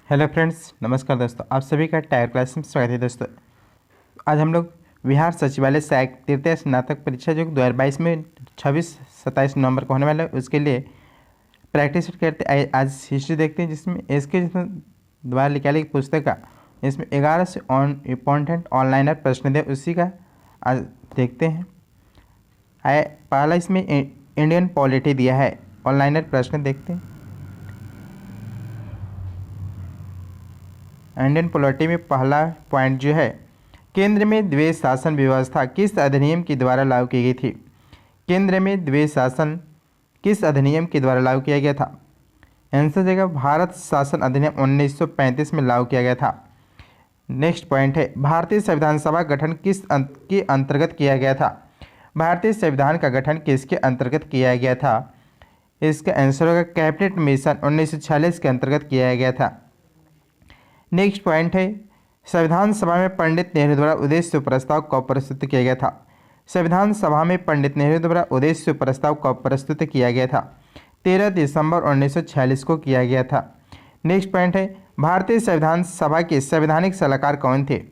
Hello friends, नमस्कार दोस्तों। आप सभी का टायर क्लास में स्वागत है दोस्तों। आज हम लोग बिहार सचिवालय सहायक तृतीय स्नातक परीक्षा जो 2022 में 26-27 नवंबर को होने वाला है, उसके लिए प्रैक्टिस करते आज हिस्ट्री देखते हैं, जिसमें इसके द्वारा निकाली गई पुस्तक का इसमें 11 से इम्पोर्टेंट ऑनलाइनर प्रश्न थे, उसी का आज देखते हैं। पहला इसमें इंडियन पॉलिटी दिया है, ऑनलाइनर प्रश्न देखते हैं। इंडियन पॉलिटी में पहला पॉइंट जो है, केंद्र में द्वैध शासन व्यवस्था किस अधिनियम के द्वारा लागू की गई थी? केंद्र में द्वैध शासन किस अधिनियम के द्वारा लागू किया गया था? आंसर देगा भारत शासन अधिनियम 1935 में लागू किया गया था। नेक्स्ट पॉइंट है, भारतीय संविधान सभा गठन के अंतर्गत किया गया था? भारतीय संविधान का गठन किसके अंतर्गत किया गया था? इसका आंसर होगा कैबिनेट मिशन 1946 के अंतर्गत किया गया था। नेक्स्ट पॉइंट है, संविधान सभा में पंडित नेहरू द्वारा उद्देश्य प्रस्ताव कब प्रस्तुत किया गया था? संविधान सभा में पंडित नेहरू द्वारा उद्देश्य प्रस्ताव कब प्रस्तुत किया गया था? 13 दिसंबर 1946 को किया गया था। नेक्स्ट पॉइंट है, भारतीय संविधान सभा के संवैधानिक सलाहकार कौन थे?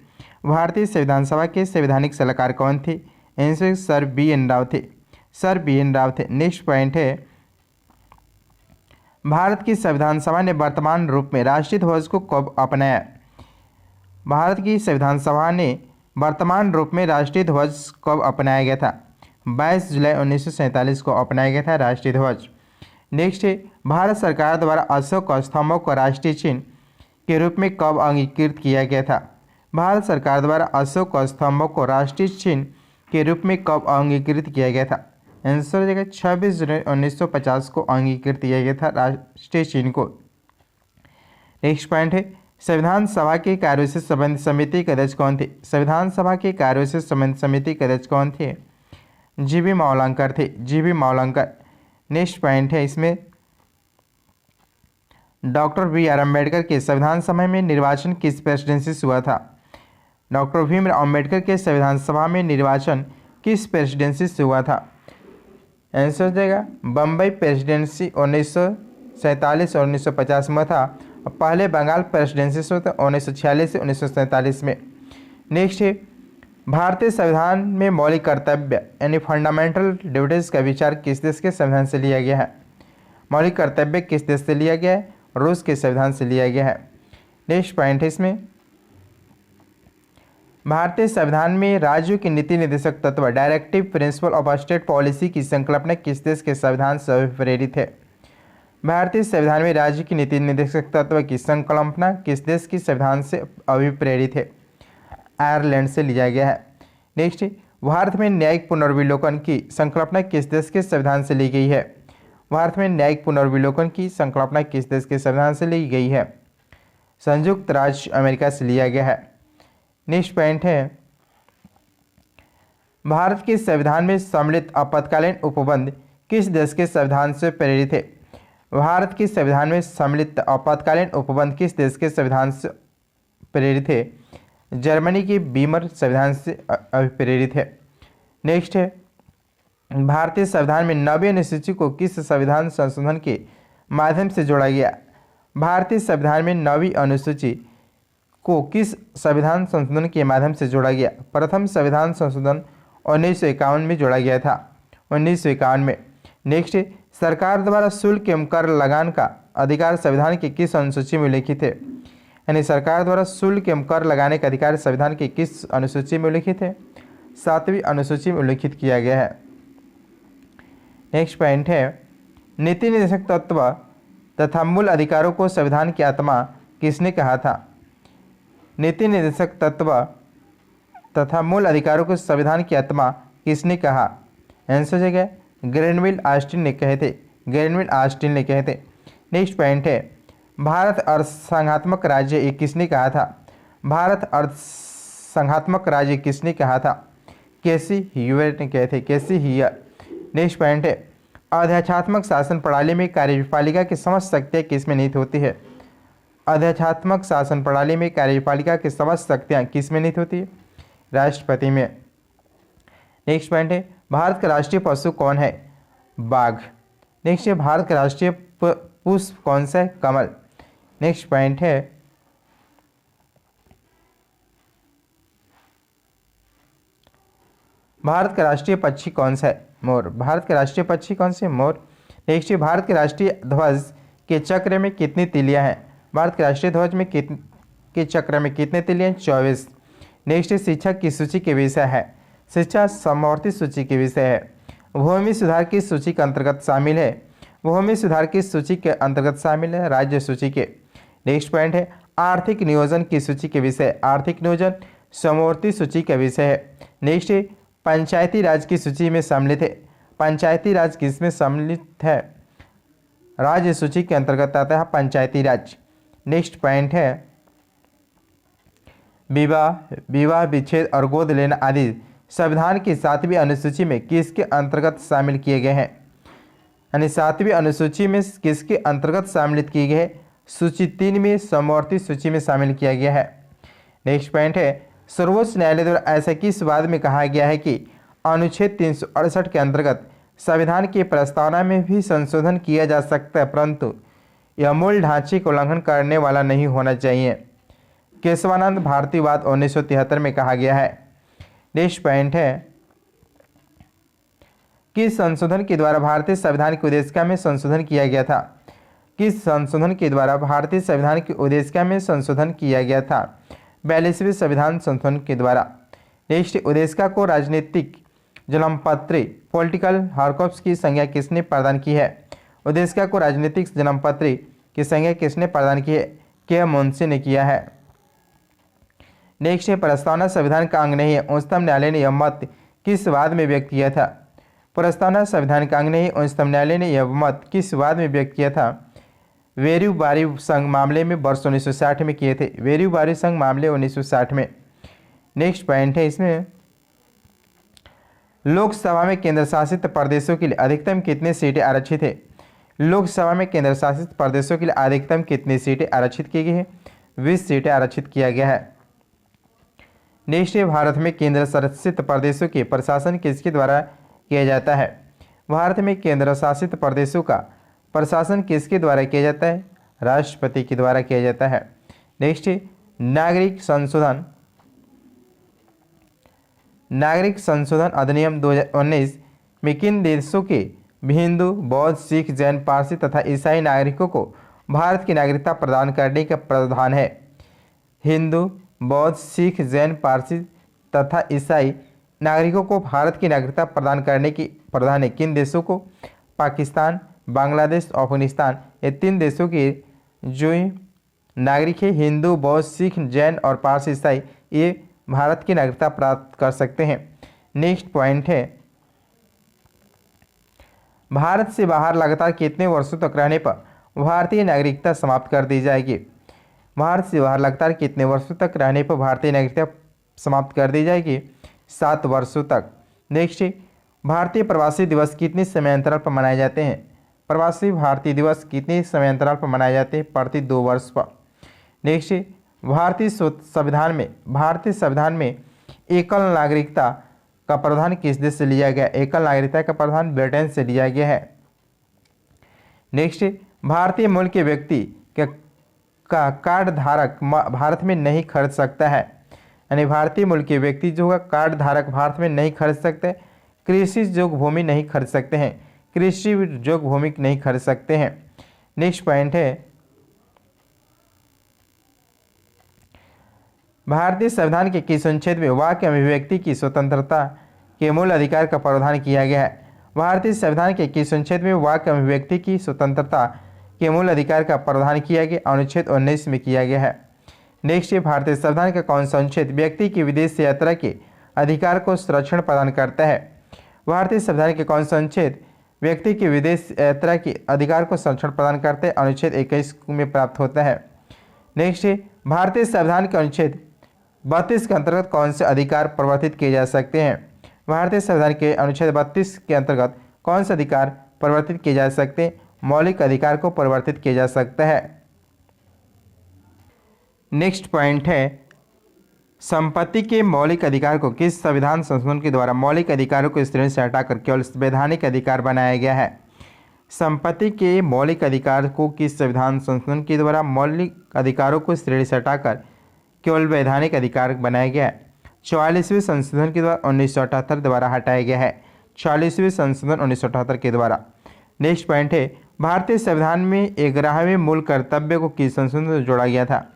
भारतीय संविधान सभा के संवैधानिक सलाहकार कौन थे? Answer sir B N Rao थे। सर बी एन राव थे। नेक्स्ट पॉइंट है, भारत की संविधान सभा ने वर्तमान रूप में राष्ट्रीय ध्वज को कब अपनाया? भारत की संविधान सभा ने वर्तमान रूप में राष्ट्रीय ध्वज कब अपनाया गया था? 22 जुलाई 1947 को अपनाया गया था राष्ट्रीय ध्वज। नेक्स्ट है, भारत सरकार द्वारा अशोक स्तंभों को राष्ट्रीय चिन्ह के रूप में कब अंगीकृत किया गया था? भारत सरकार द्वारा अशोक स्तंभों को राष्ट्रीय चिन्ह के रूप में कब अंगीकृत किया गया था? आंसर हो जाएगा 26 जुलाई 1950 को अंगीकृत किया गया था राष्ट्रीय चिन्ह को। नेक्स्ट पॉइंट है, संविधान सभा के कार्यों से संबंधित समिति के अध्यक्ष कौन थे? संविधान सभा के कार्यों से संबंधित समिति के अध्यक्ष कौन थे? जीबी मावलंकर थे। जीबी मावलंकर। नेक्स्ट पॉइंट है, इसमें डॉक्टर बी आर अम्बेडकर के संविधान सभा में निर्वाचन किस प्रेसिडेंसी से हुआ था? डॉक्टर भीमराव अम्बेडकर के संविधान सभा में निर्वाचन किस प्रेसिडेंसी से हुआ था? आंसर देगा बम्बई प्रेसिडेंसी 1947 और 1950 में था, और पहले बंगाल प्रेसिडेंसी से था 1946 से 1947 में। नेक्स्ट है, भारतीय संविधान में मौलिक कर्तव्य यानी फंडामेंटल ड्यूटीज का विचार किस देश के संविधान से लिया गया है? मौलिक कर्तव्य किस देश से लिया गया है? रूस के संविधान से लिया गया है। नेक्स्ट पॉइंट है, इसमें भारतीय संविधान में राज्यों के नीति निर्देशक तत्व directive principle of state policy की संकल्पना किस देश के संविधान से अभिप्रेरित है? भारतीय संविधान में राज्य की नीति निर्देशक तत्व की संकल्पना किस देश की संविधान से अभिप्रेरित है? आयरलैंड से लिया गया है। नेक्स्ट, भारत में न्यायिक पुनर्विलोकन की संकल्पना किस देश के संविधान से ली गई है? भारत में न्यायिक पुनर्विलोकन की संकल्पना किस देश के संविधान से ली गई है? संयुक्त राज्य अमेरिका से लिया गया है। नेक्स्ट पॉइंट है, भारत के संविधान में सम्मिलित आपातकालीन उपबंध किस देश के संविधान से प्रेरित है? भारत के संविधान में सम्मिलित आपातकालीन उपबंध किस देश के संविधान से प्रेरित है? जर्मनी के बीमर संविधान से अभिप्रेरित है। नेक्स्ट है, भारतीय संविधान में 9वीं अनुसूची को किस संविधान संशोधन के माध्यम से जोड़ा गया? भारतीय संविधान में 9वीं अनुसूची को किस संविधान संशोधन के माध्यम से जोड़ा गया? प्रथम संविधान संशोधन 1951 में जोड़ा गया था, 1951 में। नेक्स्ट, सरकार द्वारा शुल्क एवं कर लगान का अधिकार संविधान की किस अनुसूची में उल्लिखित है? यानी सरकार द्वारा शुल्क एवं कर लगाने का अधिकार संविधान की किस अनुसूची में उल्लिखित है? 7वीं अनुसूची में उल्लिखित किया गया है। नेक्स्ट पॉइंट है, नीति निर्देशक तत्व तथा मूल अधिकारों को संविधान की आत्मा किसने कहा था? नीति निर्देशक तत्व तथा मूल अधिकारों को संविधान की आत्मा किसने कहा? आंसर जगह ग्रेनविल ऑस्टिन ने कहे थे। ग्रेनविल ऑस्टिन ने कहे थे। नेक्स्ट पॉइंट है, भारत अर्ध संघात्मक राज्य ये किसने कहा था? भारत अर्ध संघात्मक राज्य किसने कहा था? केसी ह्यूअर ने कहे थे। केसी ह्यूअर। नेक्स्ट पॉइंट है, अध्यक्षात्मक शासन प्रणाली में कार्यपालिका की समस्त शक्तियाँ किसमें निहित होती है? अध्यक्षात्मक शासन प्रणाली में कार्यपालिका की समस्त शक्तियाँ किसमें निहित होती है? राष्ट्रपति में। नेक्स्ट पॉइंट है, भारत का राष्ट्रीय पशु कौन है? बाघ। नेक्स्ट है, भारत का राष्ट्रीय पुष्प कौन सा है? कमल। नेक्स्ट पॉइंट है, भारत का राष्ट्रीय पक्षी कौन सा है? मोर। भारत का राष्ट्रीय पक्षी कौन से? मोर। नेक्स्ट, भारत के राष्ट्रीय ध्वज के चक्र में कितनी तिलियां हैं? भारत के राष्ट्रीय ध्वज में के चक्र में कितने तिलियां? 24। नेक्स्ट, शिक्षक की सूची के विषय है? शिक्षा समवर्ती सूची के विषय है। भूमि सुधार की सूची के अंतर्गत शामिल है? भूमि सुधार की सूची के अंतर्गत शामिल है राज्य सूची के। नेक्स्ट पॉइंट है आर्थिक नियोजन की सूची के विषय। आर्थिक नियोजन समवर्ती सूची का विषय है। नेक्स्ट है पंचायती राज की सूची में सम्मिलित है। पंचायती राज किसमें सम्मिलित है? राज्य सूची के अंतर्गत आता है पंचायती राज। नेक्स्ट पॉइंट है विवाह विच्छेद और गोद लेना आदि संविधान की 7वीं अनुसूची में किसके अंतर्गत शामिल किए गए हैं? यानी 7वीं अनुसूची में किसके अंतर्गत सम्मिलित किए गए हैं? सूची 3 में समवर्ती सूची में शामिल किया गया है। नेक्स्ट पॉइंट है सर्वोच्च न्यायालय द्वारा ऐसा किस वाद में कहा गया है कि अनुच्छेद 368 के अंतर्गत संविधान की प्रस्तावना में भी संशोधन किया जा सकता है, परंतु यह मूल ढांचे को उल्लंघन करने वाला नहीं होना चाहिए? केशवानंद भारतीवाद 1973 में कहा गया है। नेक्स्ट पॉइंट है किस संशोधन के द्वारा भारतीय संविधान की उद्देशिका में संशोधन किया गया था? किस संशोधन के द्वारा भारतीय संविधान की उद्देशिका में संशोधन किया गया था? 42वें संविधान संशोधन के द्वारा। नेक्स्ट, उद्देशिका को राजनीतिक जन्मपत्री पॉलिटिकल हॉर्कोप्स की संज्ञा किसने प्रदान की है? उद्देशिका को राजनीतिक जन्मपत्री की संज्ञा किसने प्रदान की है? के मुंशी ने किया है। नेक्स्ट है प्रस्तावना संविधान का अंग नहीं है, उच्चतम न्यायालय ने यह मत किस वाद में व्यक्त किया था? प्रस्तावना संविधान का अंग नहीं, उच्चतम न्यायालय ने यह मत किस वाद में व्यक्त किया था? वेरू बारी संघ मामले में वर्ष 1960 में किए थे। वेरू बारी संघ मामले 1960 में। नेक्स्ट पॉइंट है इसमें लोकसभा में केंद्र शासित प्रदेशों के लिए अधिकतम कितनी सीटें आरक्षित है? लोकसभा में केंद्र शासित प्रदेशों के लिए अधिकतम कितनी सीटें आरक्षित की गई है? 20 सीटें आरक्षित किया गया है। नेक्स्ट है भारत में केंद्र शासित प्रदेशों के प्रशासन किसके द्वारा किया जाता है? भारत में केंद्र शासित प्रदेशों का प्रशासन किसके द्वारा किया जाता है? राष्ट्रपति के द्वारा किया जाता है। नेक्स्ट है नागरिक संशोधन अधिनियम 2019 में किन देशों के हिंदू, बौद्ध, सिख, जैन, पारसी तथा ईसाई नागरिकों को भारत की नागरिकता प्रदान करने का प्रावधान है? हिंदू, बौद्ध, सिख, जैन, पारसी तथा ईसाई नागरिकों को भारत की नागरिकता प्रदान करने की प्रावधान है। किन देशों को? पाकिस्तान, बांग्लादेश, अफगानिस्तान। ये 3 देशों के जो नागरिक है हिंदू, बौद्ध, सिख, जैन और पारसी ईसाई ये भारत की नागरिकता प्राप्त कर सकते हैं। नेक्स्ट पॉइंट है भारत से बाहर लगातार कितने वर्षों तक रहने पर भारतीय नागरिकता समाप्त कर दी जाएगी? भारत से बाहर लगातार कितने वर्षों तक रहने पर भारतीय नागरिकता समाप्त कर दी जाएगी? 7 वर्षों तक। नेक्स्ट भारतीय प्रवासी दिवस कितने समयांतराल पर मनाए जाते हैं? प्रवासी भारतीय दिवस कितने समयांतराल पर मनाए जाते हैं? प्रति 2 वर्ष पर। नेक्स्ट भारतीय संविधान में एकल नागरिकता का प्रावधान किस देश से लिया गया? एकल नागरिकता का प्रावधान ब्रिटेन से लिया गया है। नेक्स्ट भारतीय मूल के व्यक्ति का कार्ड धारक भारत में नहीं खरीद सकता है, यानी भारतीय मूल के व्यक्ति जो है कार्ड धारक भारत में नहीं खरीद सकते। कृषि जोग भूमि नहीं खरीद सकते हैं, कृषि जोग भूमि नहीं खरीद सकते हैं। नेक्स्ट पॉइंट है भारतीय संविधान के किस अनुच्छेद में वाक्य अभिव्यक्ति की स्वतंत्रता के मूल अधिकार का प्रावधान किया गया है? भारतीय संविधान के किस अनुच्छेद में वाक्य अभिव्यक्ति की स्वतंत्रता के मूल अधिकार का प्रावधान किया गया? अनुच्छेद 19 में किया गया है। नेक्स्ट भारतीय संविधान का कौन सा अनुच्छेद व्यक्ति की विदेश यात्रा के अधिकार को संरक्षण प्रदान करता है? भारतीय संविधान के कौन सा अनुच्छेद व्यक्ति की विदेश यात्रा के अधिकार को संरक्षण प्रदान करते हैं? अनुच्छेद 21 में प्राप्त होता है। नेक्स्ट भारतीय संविधान के अनुच्छेद 32 के अंतर्गत कौन से अधिकार परिवर्तित किए जा सकते हैं? भारतीय संविधान के अनुच्छेद 32 के अंतर्गत कौन से अधिकार परिवर्तित किए जा सकते हैं? मौलिक अधिकार को परिवर्तित किया जा सकता है। नेक्स्ट पॉइंट है संपत्ति के मौलिक अधिकार को किस संविधान संशोधन के द्वारा मौलिक अधिकारों को श्रेणी से हटाकर केवल वैधानिक अधिकार बनाया गया है? संपत्ति के मौलिक अधिकार को किस संविधान संशोधन के द्वारा मौलिक अधिकारों को श्रेणी से हटाकर केवल वैधानिक अधिकार बनाया गया है? 44वें संशोधन के द्वारा 1978 द्वारा हटाया गया है। 44वें संशोधन 1978 के द्वारा। नेक्स्ट पॉइंट है, भारतीय संविधान में 11वें मूल कर्तव्य को किस संशोधन से जोड़ा गया था?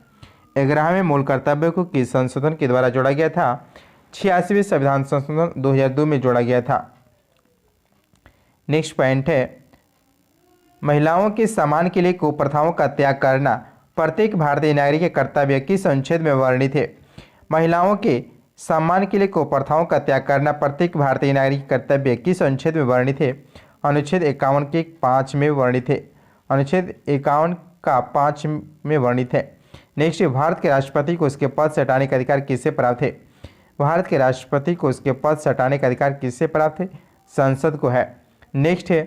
11वें मूल कर्तव्य को किस संशोधन के द्वारा जोड़ा गया था? 86वें संविधान संशोधन 2002 में जोड़ा गया था। नेक्स्ट पॉइंट है, महिलाओं के सम्मान के लिए कुप्रथाओं का त्याग करना प्रत्येक भारतीय नागरिक के कर्तव्य किस अनुच्छेद में वर्णित है? महिलाओं के सम्मान के लिए कुप्रथाओं का त्याग करना प्रत्येक भारतीय नागरिक के कर्तव्य किस अनुच्छेद में वर्णित है? अनुच्छेद 51 के 5 में वर्णित है। अनुच्छेद 51 का 5 में वर्णित है। नेक्स्ट, भारत के राष्ट्रपति को उसके पद से हटाने का अधिकार किससे प्राप्त है? भारत के राष्ट्रपति को उसके पद से हटाने का अधिकार किससे प्राप्त है? संसद को है। नेक्स्ट है,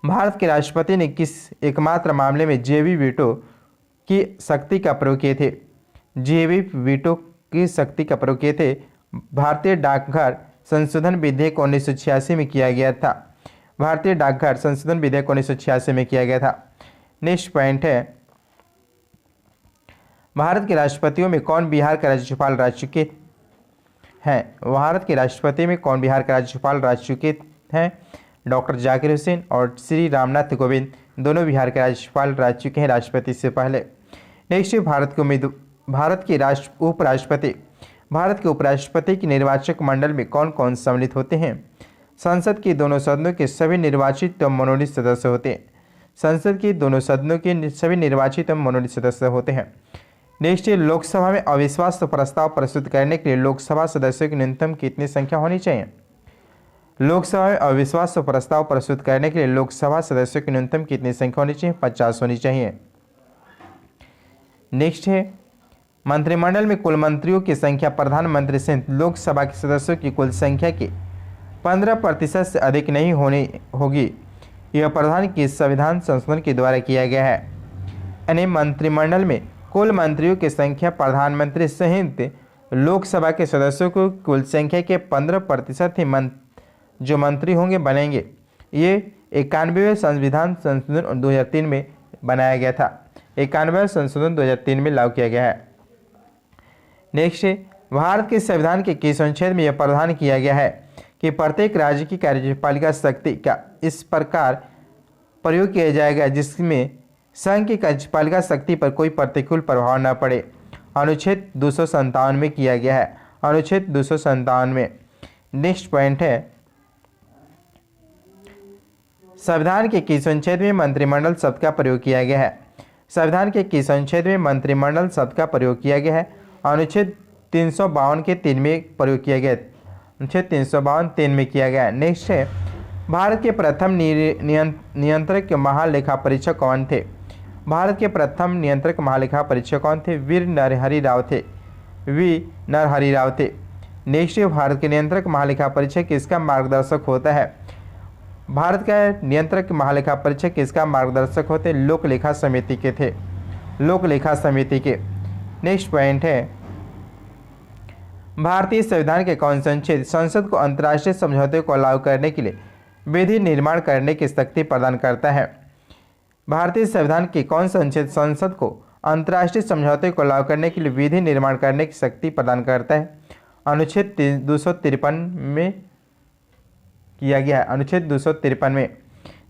भारत के राष्ट्रपति ने किस एकमात्र मामले में जेवी वीटो की शक्ति का प्रयोग किए थे? जेवी वीटो की शक्ति का प्रयोग किए थे। भारतीय डाकघर संशोधन विधेयक 1986 में किया गया था। भारतीय डाकघर संशोधन विधेयक 1986 में किया गया था। नेक्स्ट पॉइंट है, भारत के राष्ट्रपतियों में कौन बिहार का राज्यपाल रह चुके हैं? भारत के राष्ट्रपति में कौन बिहार का राज्यपाल रह चुके हैं? डॉक्टर जाकिर हुसैन और श्री रामनाथ कोविंद दोनों बिहार के राज्यपाल रह चुके हैं राष्ट्रपति से पहले। नेक्स्ट, भारत के उपराष्ट्रपति के निर्वाचक मंडल में कौन कौन सम्मिलित होते हैं? संसद के दोनों सदनों के सभी निर्वाचित एवं मनोनीत सदस्य होते हैं। संसद के दोनों सदनों के सभी निर्वाचित एवं मनोनीत सदस्य होते हैं। नेक्स्ट, लोकसभा में अविश्वास प्रस्ताव प्रस्तुत करने के लिए लोकसभा सदस्यों की न्यूनतम कितनी संख्या होनी चाहिए? लोकसभा में अविश्वास प्रस्ताव प्रस्तुत करने के लिए लोकसभा सदस्यों की न्यूनतम कितनी संख्या होनी चाहिए? 50 होनी चाहिए। नेक्स्ट है, मंत्रिमंडल में कुल मंत्रियों की संख्या प्रधानमंत्री सहित लोकसभा के सदस्यों की कुल संख्या के 15% से अधिक नहीं होगी। यह प्रधान के संविधान संशोधन के द्वारा किया गया है। यानी मंत्रिमंडल में कुल मंत्रियों की संख्या प्रधानमंत्री सहित लोकसभा के सदस्यों को कुल संख्या के 15% ही जो मंत्री होंगे बनेंगे। ये 91वें संविधान संशोधन 2003 में बनाया गया था। 91वें संशोधन 2003 में लागू किया गया है। नेक्स्ट, भारत के संविधान के किस अनुच्छेद में यह प्रावधान किया गया है कि प्रत्येक राज्य की कार्यपालिका शक्ति का इस प्रकार प्रयोग किया जाएगा जिसमें संघ की कार्यपालिका शक्ति पर कोई प्रतिकूल प्रभाव न पड़े? अनुच्छेद 257 में किया गया है। अनुच्छेद 257 में। नेक्स्ट पॉइंट है, संविधान के किस अनुच्छेद में मंत्रिमंडल शब्द का प्रयोग किया गया है? संविधान के किस अनुच्छेद में मंत्रिमंडल शब्द का प्रयोग किया गया है? अनुच्छेद 352 के 3 में प्रयोग किया गया। अनुच्छेद 352 3 में किया गया। नेक्स्ट है, भारत के प्रथम नियंत्रक महालेखा परीक्षक कौन थे? भारत के प्रथम नियंत्रक महालेखा परीक्षक कौन थे? वी नरहरि राव थे। नेक्स्ट, भारत के नियंत्रक महालेखा परीक्षक किसका मार्गदर्शक होता है? भारत का नियंत्रक महालेखा परीक्षक किसका मार्गदर्शक होते? लोक लेखा समिति के थे। लोक लेखा समिति के। नेक्स्ट पॉइंट है, भारतीय संविधान के कौन सा अनुच्छेद संसद को अंतर्राष्ट्रीय समझौते को लागू करने के लिए विधि निर्माण करने की शक्ति प्रदान करता है? भारतीय संविधान के कौन सा अनुच्छेद संसद को अंतर्राष्ट्रीय समझौते को लागू करने के लिए विधि निर्माण करने की शक्ति प्रदान करता है? अनुच्छेद 253 में किया गया है। अनुच्छेद 253 में।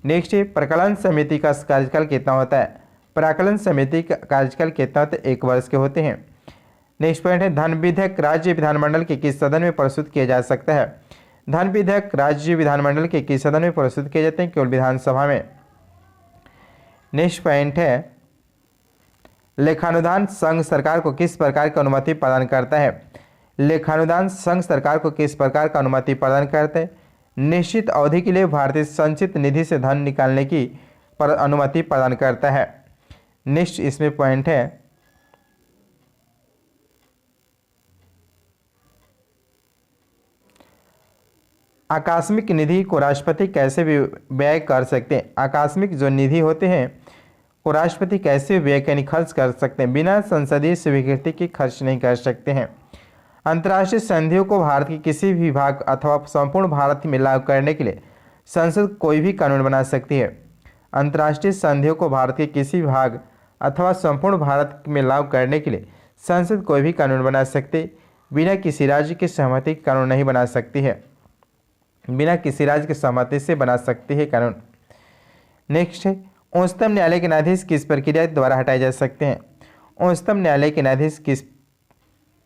नेक्स्ट, प्राक्कलन समिति का कार्यकाल कितना होता है? प्राक्कलन समिति का कार्यकाल कितना होता है? 1 वर्ष के होते हैं। नेक्स्ट पॉइंट है, धन विधेयक राज्य विधानमंडल के किस सदन में प्रस्तुत किया जा सकता है? धन विधेयक राज्य विधानमंडल के किस सदन में प्रस्तुत किए जाते हैं? केवल विधानसभा में। नेक्स्ट पॉइंट है, लेखानुदान संघ सरकार को किस प्रकार की अनुमति प्रदान करता है? लेखानुदान संघ सरकार को किस प्रकार का अनुमति प्रदान करता है? निश्चित अवधि के लिए भारतीय संचित निधि से धन निकालने की अनुमति प्रदान करता है। नेक्स्ट इसमें पॉइंट है, आकस्मिक निधि को राष्ट्रपति कैसे व्यय कर सकते हैं? आकस्मिक जो निधि होते हैं को राष्ट्रपति कैसे व्यय यानी खर्च कर सकते हैं? बिना संसदीय स्वीकृति के खर्च नहीं कर सकते हैं। अंतर्राष्ट्रीय संधियों को भारत के किसी भी भाग अथवा संपूर्ण भारत में लागू करने के लिए संसद कोई भी कानून बना सकती है। अंतर्राष्ट्रीय संधियों को भारत के किसी भाग अथवा संपूर्ण भारत में लागू करने के लिए संसद कोई भी कानून बना सकते बिना किसी राज्य की सहमति के कानून नहीं बना सकती है। बिना किसी राज्य की सहमति से बना सकती है कानून। नेक्स्ट है, उच्चतम न्यायालय के न्यायाधीश किस प्रक्रिया द्वारा हटाए जा सकते हैं? उच्चतम न्यायालय के न्यायाधीश किस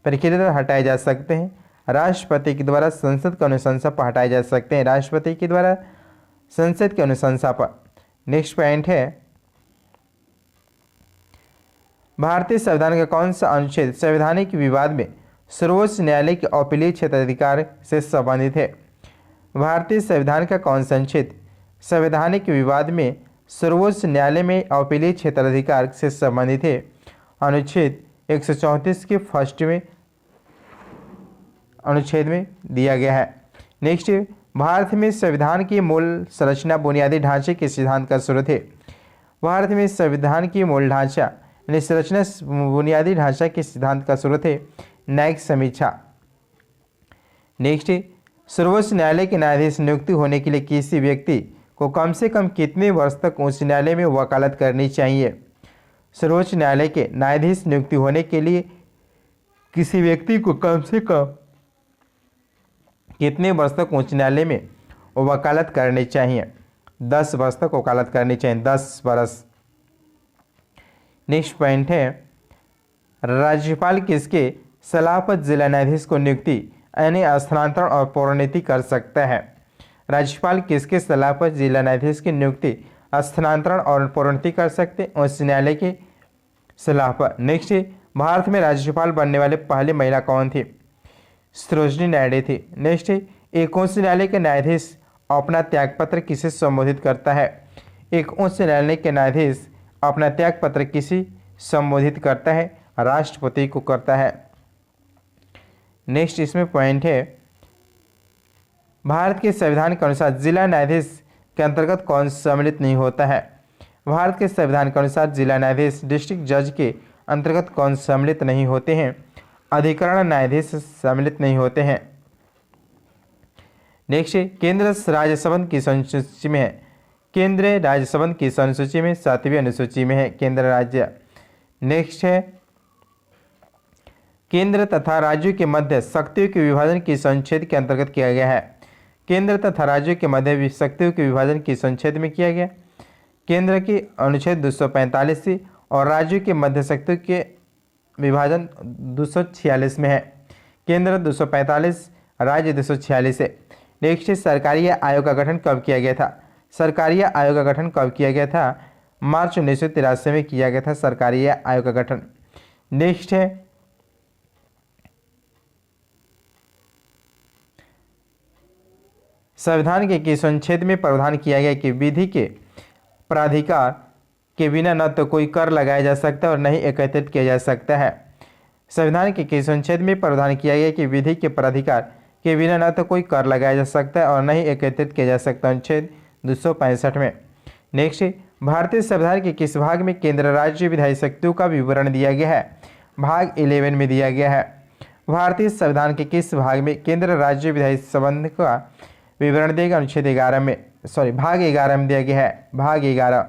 प्रक्रिया द्वारा हटाए जा सकते हैं? राष्ट्रपति के द्वारा संसद की अनुशंसा पर हटाए जा सकते हैं। राष्ट्रपति के द्वारा संसद की अनुशंसा पर। नेक्स्ट पॉइंट है, भारतीय संविधान का कौन सा अनुच्छेद संवैधानिक विवाद में सर्वोच्च न्यायालय के अपीलीय क्षेत्राधिकार से संबंधित है? भारतीय संविधान का कौन सा अनुच्छेद संवैधानिक विवाद में सर्वोच्च न्यायालय में अपीलीय क्षेत्राधिकार से संबंधित है? अनुच्छेद 134 के फर्स्ट में अनुच्छेद में दिया गया है। नेक्स्ट, भारत में संविधान की मूल संरचना बुनियादी ढांचे के सिद्धांत का स्रोत है। भारत में संविधान की मूल ढांचा यानी संरचना बुनियादी ढांचा के सिद्धांत का स्रोत है न्यायिक समीक्षा। नेक्स्ट, सर्वोच्च न्यायालय के न्यायाधीश नियुक्ति होने के लिए किसी व्यक्ति को कम से कम कितने वर्ष तक उच्च न्यायालय में वकालत करनी चाहिए? सर्वोच्च न्यायालय के न्यायाधीश नियुक्ति होने के लिए किसी व्यक्ति को कम से कम कितने वर्ष तक उच्च न्यायालय में वकालत करनी चाहिए? 10 वर्ष तक वकालत करनी चाहिए, 10 वर्ष। नेक्स्ट पॉइंट है, राज्यपाल किसके सलाह पर जिला न्यायाधीश को नियुक्ति यानी स्थानांतरण और प्रोन्नति कर सकता है? राज्यपाल किसके सलाह पर जिला न्यायाधीश की नियुक्ति स्थानांतरण और प्रोन्नति कर सकते? उच्च न्यायालय की सलाह पर। नेक्स्ट, भारत में राज्यपाल बनने वाले पहली महिला कौन थी? सरोजिनी नायडू थी। नेक्स्ट, एक उच्च न्यायालय के न्यायाधीश अपना त्यागपत्र किसे संबोधित करता है? एक उच्च न्यायालय के न्यायाधीश अपना त्यागपत्र किसे संबोधित करता है? राष्ट्रपति को करता है। नेक्स्ट इसमें पॉइंट है, भारत के संविधान के अनुसार जिला न्यायाधीश के अंतर्गत कौन सम्मिलित नहीं होता है? भारत के संविधान के अनुसार जिला न्यायाधीश डिस्ट्रिक्ट जज के अंतर्गत कौन सम्मिलित नहीं होते हैं? अधिकरण न्यायाधीश सम्मिलित नहीं होते हैं। नेक्स्ट, केंद्र राज्य संबंध किस अनुसूची में है? केंद्र राज्य संबंध किस अनुसूची में? 7वीं अनुसूची में है केंद्र राज्य। नेक्स्ट है, केंद्र तथा राज्यों के मध्य शक्तियों के विभाजन किस अनुच्छेद के अंतर्गत किया गया है? केंद्र तथा राज्यों के मध्य शक्तियों के विभाजन किस अनुच्छेद में किया गया? केंद्र के अनुच्छेद 245 से और राज्यों के मध्य शक्तियों के विभाजन 246 में है। केंद्र 245, राज्य 246 है। नेक्स्ट, सरकारी आयोग का गठन कब किया गया था? सरकारी आयोग का गठन कब किया गया था? मार्च 1983 में किया गया था सरकारी आयोग का गठन। नेक्स्ट है, संविधान के किस अनुच्छेद में प्रावधान किया गया कि विधि के प्राधिकार के बिना न तो कोई कर लगाया जा सकता और न ही एकत्रित किया जा सकता है? संविधान के किस अनुच्छेद में प्रावधान किया गया कि विधि के प्राधिकार के बिना न तो कोई कर लगाया जा सकता है और न ही एकत्रित किया जा सकता? अनुच्छेद 265 में। नेक्स्ट, भारतीय संविधान के किस भाग में केंद्र राज्य विधायी शक्तियों का विवरण दिया गया है? भाग 11 में दिया गया है। भारतीय संविधान के किस भाग में केंद्र राज्य विधायी संबंध का विवरण देगा? अनुच्छेद 11 में, भाग 11 में दिया गया है, भाग 11।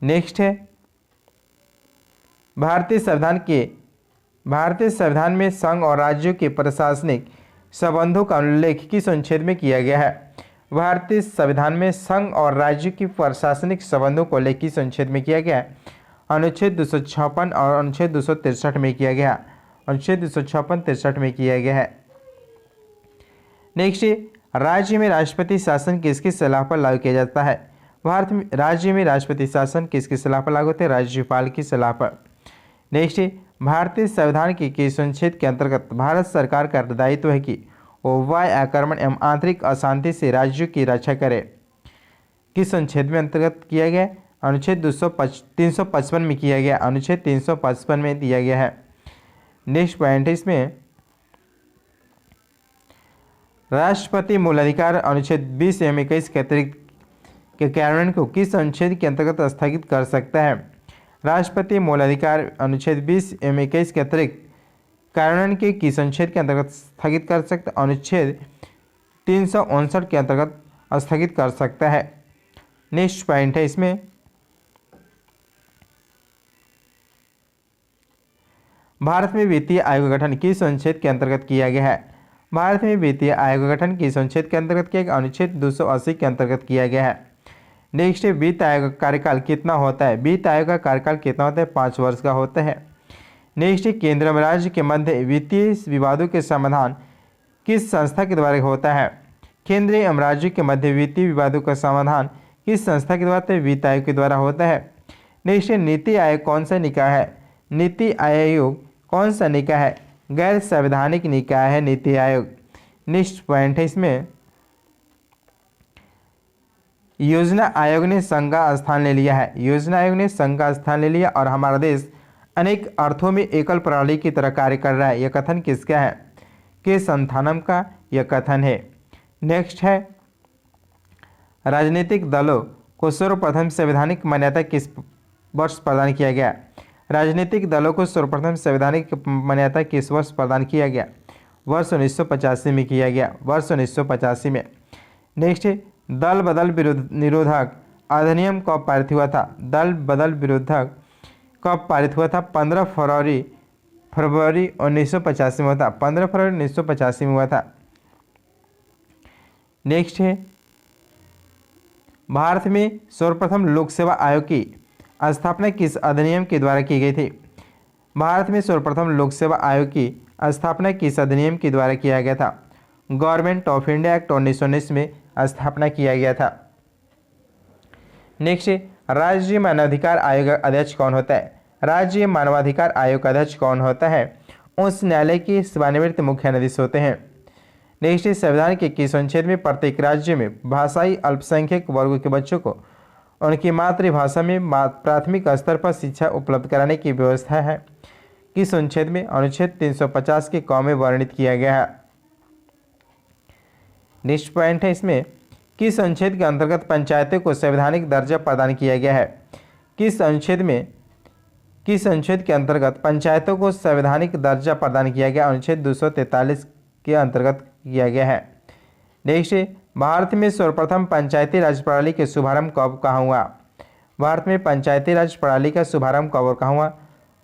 नेक्स्ट है, भारतीय संविधान में संघ और राज्यों के प्रशासनिक संबंधों का उल्लेख किस अनुच्छेद में किया गया है? भारतीय संविधान में संघ और राज्यों की प्रशासनिक संबंधों को उल्लेख किस अनुच्छेद में किया गया है? अनुच्छेद 256 और अनुच्छेद 263 में किया गया। अनुच्छेद 256-63 में किया गया है। नेक्स्ट, राज्य में राष्ट्रपति शासन किसकी सलाह पर लागू किया जाता है? भारत में राज्य में राष्ट्रपति शासन किसकी सलाह पर लागू होता है? राज्यपाल की सलाह पर। नेक्स्ट, भारतीय संविधान के किस अनुच्छेद के अंतर्गत भारत सरकार का दायित्व है कि वो वायु आक्रमण एवं आंतरिक अशांति से राज्यों की रक्षा करे? किस अनुच्छेद में अंतर्गत किया गया? अनुच्छेद 355 में किया गया। अनुच्छेद 355 में दिया गया है। नेक्स्ट पॉइंट है इसमें, राष्ट्रपति मूलाधिकार अनुच्छेद 20 एवं 21 के अतिरिक्त के कार्यान्वयन को किस अनुच्छेद के अंतर्गत स्थगित कर सकता है? राष्ट्रपति मूलाधिकार अनुच्छेद 20 एवं 21 के अतिरिक्त कार्यान्वयन के किस अनुच्छेद के अंतर्गत स्थगित कर सकता? अनुच्छेद 359 के अंतर्गत स्थगित कर सकता है। नेक्स्ट पॉइंट है इसमें, भारत में वित्तीय आयोग का गठन किस अनुच्छेद के अंतर्गत किया गया है? भारत में वित्तीय आयोग का गठन किस अनुच्छेद के अंतर्गत किया गया? अनुच्छेद 280 के अंतर्गत किया गया है। नेक्स्ट है, वित्त आयोग का कार्यकाल कितना होता है? वित्त आयोग का कार्यकाल कितना होता है? 5 वर्ष का होता है। नेक्स्ट है, केंद्र एवं राज्य के मध्य वित्तीय विवादों के समाधान किस संस्था के द्वारा होता है? केंद्र एवं राज्य के मध्य वित्तीय विवादों का समाधान किस संस्था के द्वारा? वित्त आयोग के द्वारा होता है। नेक्स्ट है, नीति आयोग कौन सा निकाय है? नीति आयोग कौन सा निकाय है? गैर संवैधानिक निकाय है नीति आयोग। नेक्स्ट पॉइंट है इसमें, योजना आयोग ने संघ का स्थान ले लिया है। योजना आयोग ने संघ का स्थान ले लिया और हमारा देश अनेक अर्थों में एकल प्रणाली की तरह कार्य कर रहा है। यह कथन किसका है? के संथानम का यह कथन है। नेक्स्ट है, राजनीतिक दलों को सर्वप्रथम संवैधानिक मान्यता किस वर्ष प्रदान किया गया? राजनीतिक दलों को सर्वप्रथम संवैधानिक मान्यता किस वर्ष प्रदान किया गया? वर्ष 1985 में किया गया, वर्ष 1985 में। नेक्स्ट है, दल बदल विरोध निरोधक अधिनियम कब पारित हुआ था? दल बदल विरोधक कब पारित हुआ था? 15 फरवरी 1985 में हुआ था। 15 फरवरी 1985 में हुआ था। नेक्स्ट है, भारत में सर्वप्रथम लोक सेवा आयोग की स्थापना किस अधिनियम के द्वारा की गई थी? भारत में सर्वप्रथम लोक सेवा आयोग की स्थापना किस अधिनियम के द्वारा किया गया था? गवर्नमेंट ऑफ इंडिया एक्ट 1919 में स्थापना किया गया था। नेक्स्ट, राज्य मानवाधिकार आयोग का अध्यक्ष कौन होता है? राज्य मानवाधिकार आयोग का अध्यक्ष कौन होता है? उच्च न्यायालय के सेवानिवृत्त मुख्य न्यायाधीश होते हैं। नेक्स्ट, संविधान के किस अनुच्छेद में प्रत्येक राज्य में भाषाई अल्पसंख्यक वर्गों के बच्चों को उनकी मातृभाषा में प्राथमिक स्तर पर शिक्षा उपलब्ध कराने की व्यवस्था है? किस अनुच्छेद में? अनुच्छेद 350 के क में वर्णित किया गया है। नेक्स्ट पॉइंट है इसमें, किस अनुच्छेद के अंतर्गत पंचायतों को संवैधानिक दर्जा प्रदान किया गया है? किस अनुच्छेद के अंतर्गत पंचायतों को संवैधानिक दर्जा प्रदान किया गया? अनुच्छेद 243 के अंतर्गत किया गया है। नेक्स्ट, भारत में सर्वप्रथम पंचायती राज प्रणाली के शुभारंभ कब कहाँ हुआ? भारत में पंचायती राज प्रणाली का शुभारंभ कब और कहाँ हुआ?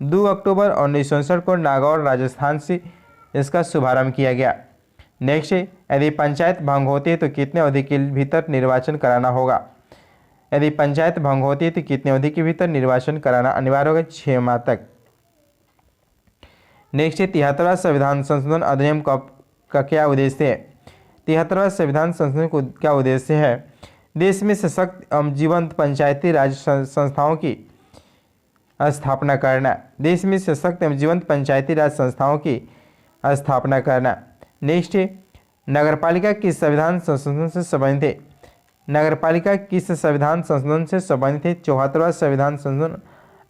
2 अक्टूबर 1959 को नागौर राजस्थान से इसका शुभारंभ किया गया। नेक्स्ट, यदि पंचायत भंग होती है तो कितने अवधि के भीतर निर्वाचन कराना होगा? यदि पंचायत भंग होती है तो कितने अवधि के भीतर निर्वाचन कराना अनिवार्य होगा? 6 माह तक। नेक्स्ट, 73वां संविधान संशोधन अधिनियम का क्या उद्देश्य है? 73वां संविधान संशोधन को क्या उद्देश्य है? देश में सशक्त एवं जीवंत पंचायती राज संस्थाओं की स्थापना करना। देश में सशक्त एवं जीवंत पंचायती राज संस्थाओं की स्थापना करना। नेक्स्ट, नगरपालिका किस संविधान संशोधन से संबंधित है? नगरपालिका किस संविधान संशोधन से संबंधित है? 74वां संविधान संशोधन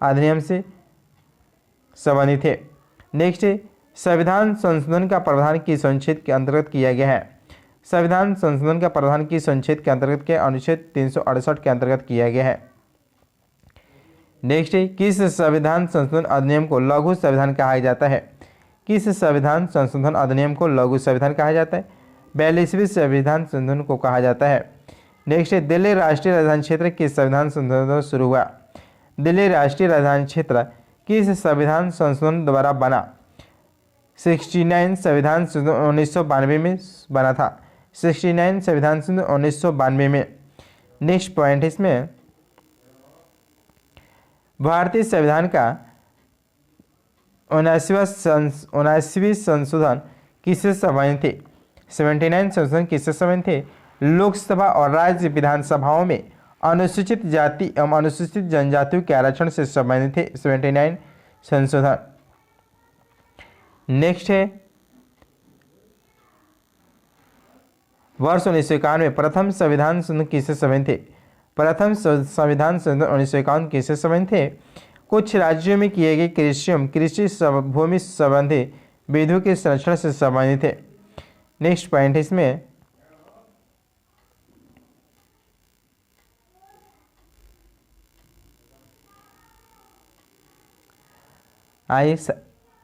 अधिनियम से संबंधित है। नेक्स्ट, संविधान संशोधन का प्रावधान किस अनुच्छेद के अंतर्गत किया गया है? संविधान संशोधन का प्रावधान किस अनुच्छेद के अंतर्गत के? अनुच्छेद 368 के अंतर्गत किया गया है। नेक्स्ट, किस संविधान संशोधन अधिनियम को लघु संविधान कहा जाता है? किस संविधान संशोधन अधिनियम को लघु संविधान कहा जाता है? 42वें संविधान संशोधन को कहा जाता है। नेक्स्ट, दिल्ली राष्ट्रीय राजधानी क्षेत्र किस संविधान संशोधन शुरू हुआ? दिल्ली राष्ट्रीय राजधानी क्षेत्र किस संविधान संशोधन द्वारा बना? 69 संविधान संशोधन 1992 में बना था। 69 संविधान संशोधन 1992 में। नेक्स्ट पॉइंट इसमें, भारतीय संविधान का 79वीं संशोधन किससे संबंधित थे? 79 संशोधन किससे संबंधित थे? लोकसभा और राज्य विधानसभाओं में अनुसूचित जाति एवं अनुसूचित जनजातियों के आरक्षण से संबंधित थे 79 संशोधन। नेक्स्ट है, वर्ष 1951 में प्रथम संविधान संशोधन किससे संबंधित थे? प्रथम संविधान संशोधन 1951 किससे संबंधित थे? कुछ राज्यों में किए गए कृषि भूमि संबंधी विधियों के संरक्षण से संबंधित है। नेक्स्ट पॉइंट इसमें, आइए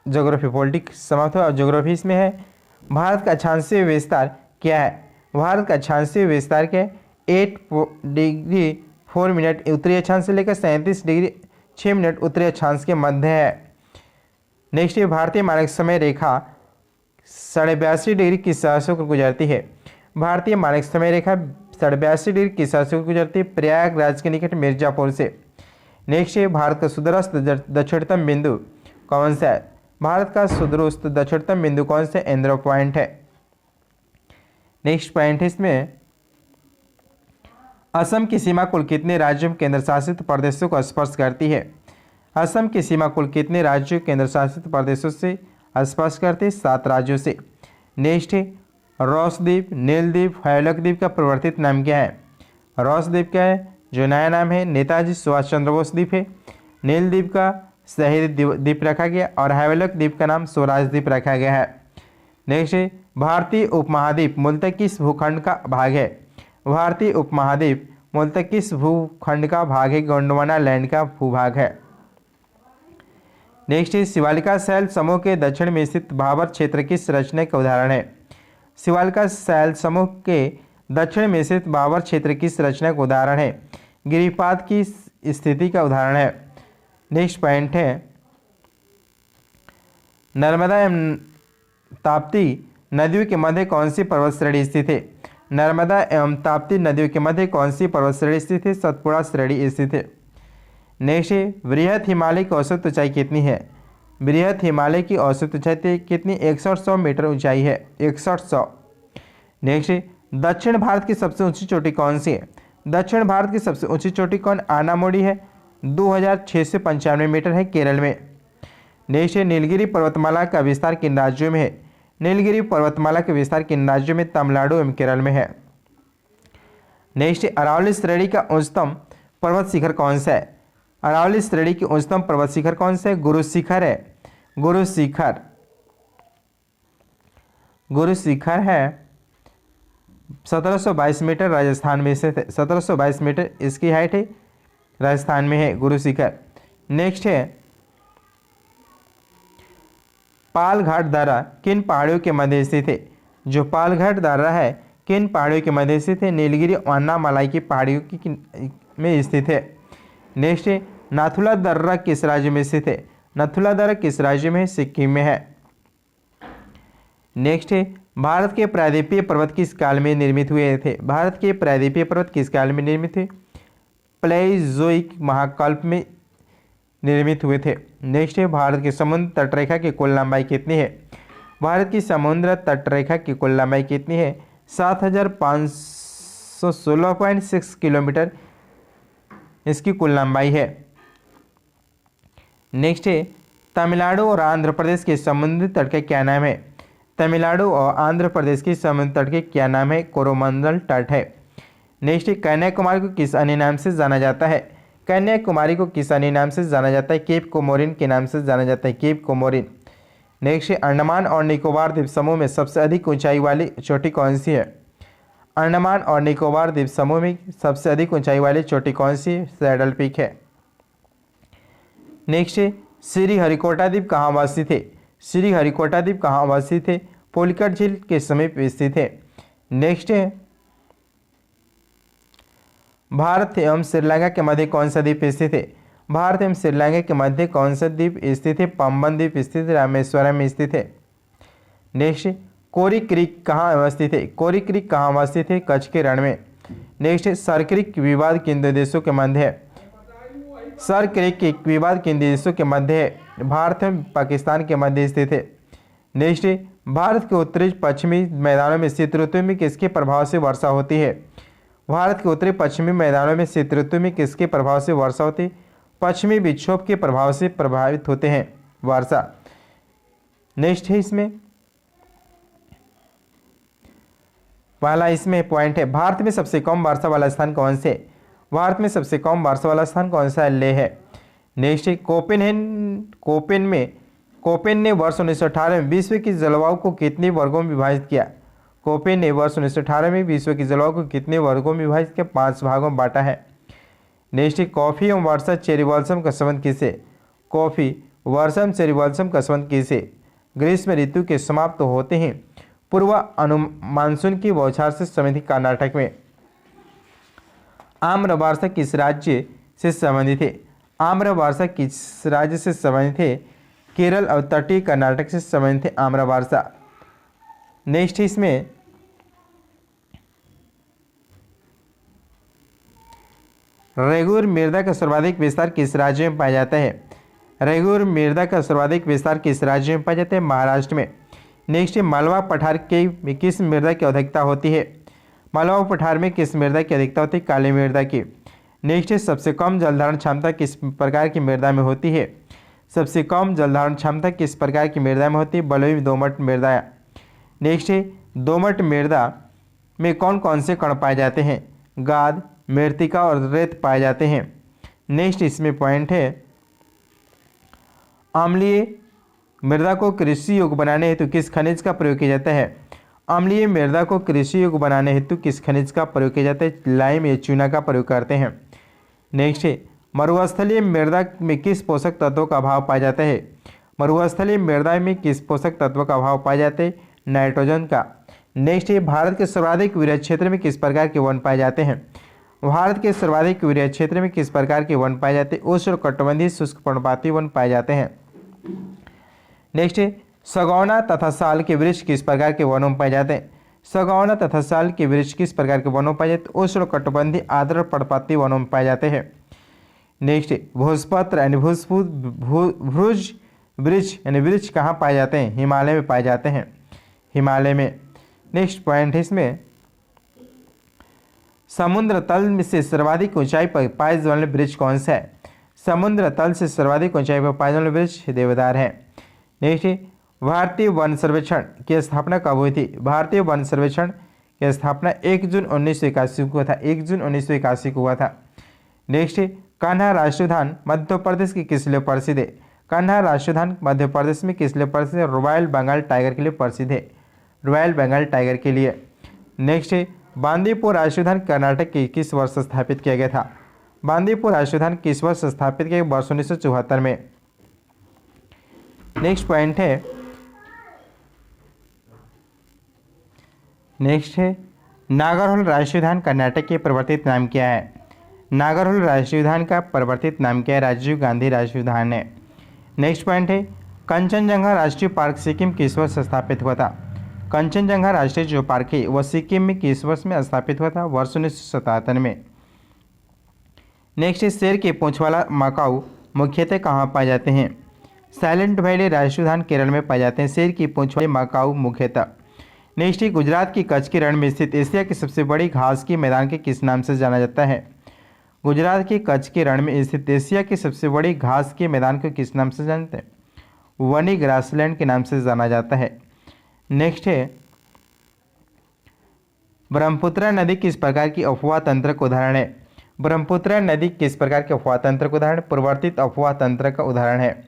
ज्योग्राफी पॉलिटिक्स समाप्त हुआ और ज्योग्राफी इसमें है, भारत का अक्षांशीय विस्तार क्या है? भारत का अक्षांशीय विस्तार क्या है? 8 डिग्री 4 मिनट उत्तरी अक्षांश से लेकर 37 डिग्री 6 मिनट उत्तरी अक्षांश के मध्य है। नेक्स्ट है भारतीय मानक समय रेखा 82.5 डिग्री किस शहर से गुजरती है। भारतीय मानक समय रेखा 82.5 डिग्री किस शहर से गुजरती है। प्रयागराज के निकट मिर्जापुर से। नेक्स्ट है भारत का सुदूरस्थ दक्षिणतम बिंदु कौन सा है। भारत का सुदूरस्थ दक्षिणतम बिंदु कौन सा इंद्र पॉइंट है। नेक्स्ट पॉइंट है इसमें असम की सीमा कुल कितने राज्यों केंद्र शासित प्रदेशों को स्पर्श करती है। असम की सीमा कुल कितने राज्यों केंद्र शासित प्रदेशों से स्पर्श करती है। 7 राज्यों से। नेक्स्ट है रॉस द्वीप, नील द्वीप, हैवलॉक द्वीप का परिवर्तित नाम क्या है। रॉस द्वीप का है जो नया नाम है नेताजी सुभाष चंद्र बोस द्वीप है। नील द्वीप का शहीद द्वीप रखा गया और हैवलॉक द्वीप का नाम स्वराज द्वीप रखा गया है। नेक्स्ट है भारतीय उपमहाद्वीप मूलतः किस भूखंड का भाग है। भारतीय उपमहाद्वीप मूलतः किस भूखंड का भाग है। गोंडवाना लैंड का भूभाग है। नेक्स्ट है शिवालिका शैल समूह के दक्षिण में स्थित भाबर क्षेत्र किस रचना का उदाहरण है। शिवालिका शैल समूह के दक्षिण में स्थित भाबर क्षेत्र किस रचना का उदाहरण है। गिरिपाद की स्थिति का उदाहरण है। नेक्स्ट पॉइंट है नर्मदा एवं ताप्ती नदियों के मध्य कौन सी पर्वत श्रेणी स्थित है। नर्मदा एवं ताप्ती नदियों के मध्य कौन सी पर्वत श्रेणी स्थित है। सतपुड़ा श्रेणी स्थित है। नेक्स्ट है बृहत हिमालय की औसत ऊंचाई कितनी है। बृहत हिमालय की औसत ऊंचाई कितनी 6100 मीटर ऊंचाई है 6100। नेक्स्ट है दक्षिण भारत की सबसे ऊंची चोटी कौन सी है। दक्षिण भारत की सबसे ऊंची चोटी कौन आनामुड़ी है 2695 मीटर है केरल में। नेक्स्ट है नीलगिरी पर्वतमाला का विस्तार किन राज्यों में है। नीलगिरी पर्वतमाला के विस्तार किन राज्यों में तमिलनाडु एवं केरल में है। नेक्स्ट है अरावली श्रेणी का उच्चतम पर्वत शिखर कौन सा है। अरावली श्रेणी की उच्चतम पर्वत शिखर कौन सा है। गुरु शिखर है। गुरु शिखर है 1722 मीटर राजस्थान में स्थित है। 1722 मीटर इसकी हाइट है राजस्थान में है गुरु शिखर। नेक्स्ट है पालघाट दर्रा किन पहाड़ियों के मध्य स्थित है। जो पालघाट दर्रा है किन पहाड़ियों के मध्य स्थित है। नीलगिरी और अन्नामलाई की पहाड़ियों की में स्थित है। नेक्स्ट है नाथुला दर्रा किस राज्य में स्थित है। नाथुला दर्रा किस राज्य में है। सिक्किम में है। नेक्स्ट है भारत के प्रायद्वीपीय पर्वत किस काल में निर्मित हुए थे। भारत के प्रायद्वीपीय पर्वत किस काल में निर्मित थे। प्लेज़ोइक महाकल्प में निर्मित हुए थे। नेक्स्ट है भारत की समुद्र तटरेखा की कुल लंबाई कितनी है। भारत की समुद्र तटरेखा की कुल लंबाई कितनी है 7516.6 किलोमीटर इसकी कुल लंबाई है। नेक्स्ट है तमिलनाडु और आंध्र प्रदेश के समुद्री तट का क्या नाम है। तमिलनाडु और आंध्र प्रदेश के समुद्री तट के क्या नाम है। कोरोमंडल तट है। नेक्स्ट है कन्याकुमारी को किस अन्य नाम से जाना जाता है। कन्याकुमारी को किस अन्य नाम से जाना जाता है। केप कोमोरिन के नाम से जाना जाता है केप कोमोरिन। नेक्स्ट है अंडमान और निकोबार द्वीप समूह में सबसे अधिक ऊंचाई वाली चोटी कौन सी है। अंडमान और निकोबार द्वीप समूह में सबसे अधिक ऊंचाई वाली चोटी कौन सी है। सैडल पीक है। नेक्स्ट है श्रीहरिकोटा द्वीप कहाँ अवस्थित है। श्रीहरिकोटा द्वीप कहाँ अवस्थित है। पुलिकट झील के समीप स्थित है। नेक्स्ट है भारत एवं श्रीलंका के मध्य कौन सा द्वीप स्थित है। भारत एवं श्रीलंका के मध्य कौन सा द्वीप स्थित है। पंबन द्वीप स्थित रामेश्वरम में स्थित है। नेक्स्ट कोरी क्रीक कहाँ अवस्थित है। कोरी क्रीक कहाँ अवस्थित है। कच्छ के रण में। नेक्स्ट सर क्रीक विवाद किन दो देशों के मध्य है। सर क्रीक के विवाद किन देशों के मध्य है। भारत एवं पाकिस्तान के मध्य स्थित है। नेक्स्ट भारत के उत्तरी पश्चिमी मैदानों में शीत ऋतु में किसके प्रभाव से वर्षा होती है। भारत के उत्तरी पश्चिमी मैदानों में शीत ऋतु में किसके प्रभाव से वर्षा होती है। पश्चिमी विक्षोभ के प्रभाव से प्रभावित होते हैं वर्षा। नेक्स्ट है इसमें पहला इसमें पॉइंट है भारत में सबसे कम वर्षा वाला स्थान कौन से। भारत में सबसे कम वर्षा वाला स्थान कौन सा है। लेह है। नेक्स्ट है कोपेन ने वर्ष 1918 में विश्व की जलवायु को कितने वर्गों में विभाजित किया। कोपेन ने वर्ष 1918 में विश्व की जलवायु को कितने वर्गों में विभाजित किया। 5 भागों में बांटा है। नेक्स्ट है कॉफी एवं वर्षा चेरी ब्लॉसम का संबंध किससे। कॉफी वर्षा चेरी ब्लॉसम का संबंध किससे। ग्रीष्म ऋतु के समाप्त होते ही पूर्व मानसून की बौछार से संबंधित कर्नाटक में। आम्र वर्षा किस राज्य से संबंधित है। आम्र वर्षा किस राज्य से संबंधित है। केरल और तटीय कर्नाटक से संबंधित है आम्रपारसा। नेक्स्ट इसमें रेगुर मृदा का सर्वाधिक विस्तार किस राज्य में पाया जाता है? रेगुर मृदा का सर्वाधिक विस्तार किस राज्य में पाया जाता है? महाराष्ट्र में। नेक्स्ट मालवा पठार के किस मृदा की अधिकता होती है? मालवा पठार में किस मृदा की अधिकता होती है? काली मृदा की। नेक्स्ट सबसे कम जलधारण क्षमता किस प्रकार की मृदा में होती है? सबसे कम जलधारण क्षमता किस प्रकार की मृदा में होती है? बलुई दोमट मृदा। नेक्स्ट दोमट मृदा में कौन कौन से कण पाए जाते हैं? गाद, मृत्तिका और रेत पाए जाते हैं। नेक्स्ट इसमें पॉइंट है अम्लीय मृदा को कृषि योग्य बनाने हेतु किस खनिज का प्रयोग किया जाता है? अम्लीय मृदा को कृषि योग्य बनाने हेतु किस खनिज का प्रयोग किया जाता है? लाइम या चूना का प्रयोग करते हैं। नेक्स्ट मरुस्थलीय मृदा में किस पोषक तत्वों का अभाव पाया जाता है? मरुस्थलीय मृदा में किस पोषक तत्व का अभाव पाया जाता है? नाइट्रोजन का। नेक्स्ट भारत के सर्वाधिक वृहद क्षेत्र में किस प्रकार के वन पाए जाते हैं? भारत के सर्वाधिक वृहद क्षेत्र में किस प्रकार के वन पाए जाते हैं? उष्णकटिबंधीय शुष्क पर्णपाती वन पाए जाते हैं। नेक्स्ट सगौना तथा साल के वृक्ष किस प्रकार के वनों में पाए जाते हैं? सगौना तथा साल के वृक्ष किस प्रकार के वनों में पाए जाते हैं? उष्णकटिबंधीय आर्द्र पर्णपाती वनों में पाए जाते हैं। नेक्स्ट भोजपत्र यानी भुज वृक्ष यानी वृक्ष कहाँ पाए जाते हैं? हिमालय में पाए जाते हैं, हिमालय में। नेक्स्ट पॉइंट है इसमें समुद्र तल से सर्वाधिक ऊंचाई पर पाए जाने वाले वृक्ष कौन सा है? समुद्र तल से सर्वाधिक ऊंचाई पर पाए जाने वाले वृक्ष देवदार है। नेक्स्ट भारतीय वन सर्वेक्षण की स्थापना कब हुई थी? भारतीय वन सर्वेक्षण की स्थापना 1 जून 1981 को हुआ था। 1 जून 1981 को हुआ था। नेक्स्ट कान्हा राष्ट्रीय उद्यान मध्य प्रदेश के किस लिए प्रसिद्ध है? कान्हा राष्ट्रीय उद्यान मध्य प्रदेश में किस लिए प्रसिद्ध है? रॉयल बंगाल टाइगर के लिए प्रसिद्ध है, रॉयल बंगाल टाइगर के लिए। नेक्स्ट बांदीपुर राष्ट्रीय उद्यान कर्नाटक के किस वर्ष स्थापित किया गया था? बांदीपुर राष्ट्रीय उद्यान किस वर्ष स्थापित किया गया? वर्ष 1974 में। नेक्स्ट पॉइंट है नागरहोल राष्ट्रीय उद्यान कर्नाटक के परिवर्तित नाम क्या है? नागरहोल राष्ट्रीय उद्यान का परिवर्तित नाम क्या है? राजीव गांधी राष्ट्रीय उद्यान है। नेक्स्ट पॉइंट है कंचनजंगा राष्ट्रीय पार्क सिक्किम किस वर्ष स्थापित हुआ था? कंचनजंगा राष्ट्रीय जो पार्क है वह सिक्किम में किस वर्ष में स्थापित हुआ था? वर्ष 1977 में। नेक्स्ट शेर के पूंछ वाला मकाऊ मुख्यतः कहाँ पाए जाते हैं? साइलेंट वैली राष्ट्रीय उद्यान केरल में पाए जाते हैं शेर की पूंछ वाले मकाऊ मुख्यतः। नेक्स्ट गुजरात की कच्छ के रण में स्थित एशिया की सबसे बड़ी घास के मैदान के किस नाम से जाना जाता है? गुजरात के कच्छ के रण में स्थित एशिया की सबसे बड़ी घास के मैदान को किस नाम से जानते हैं? वनी ग्रासलैंड के नाम से जाना जाता है। नेक्स्ट है ब्रह्मपुत्र नदी किस प्रकार की अफवाह तंत्र का उदाहरण है? ब्रह्मपुत्र नदी किस प्रकार के अफवाह तंत्र का उदाहरण? परिवर्तित अफवाह तंत्र का उदाहरण है।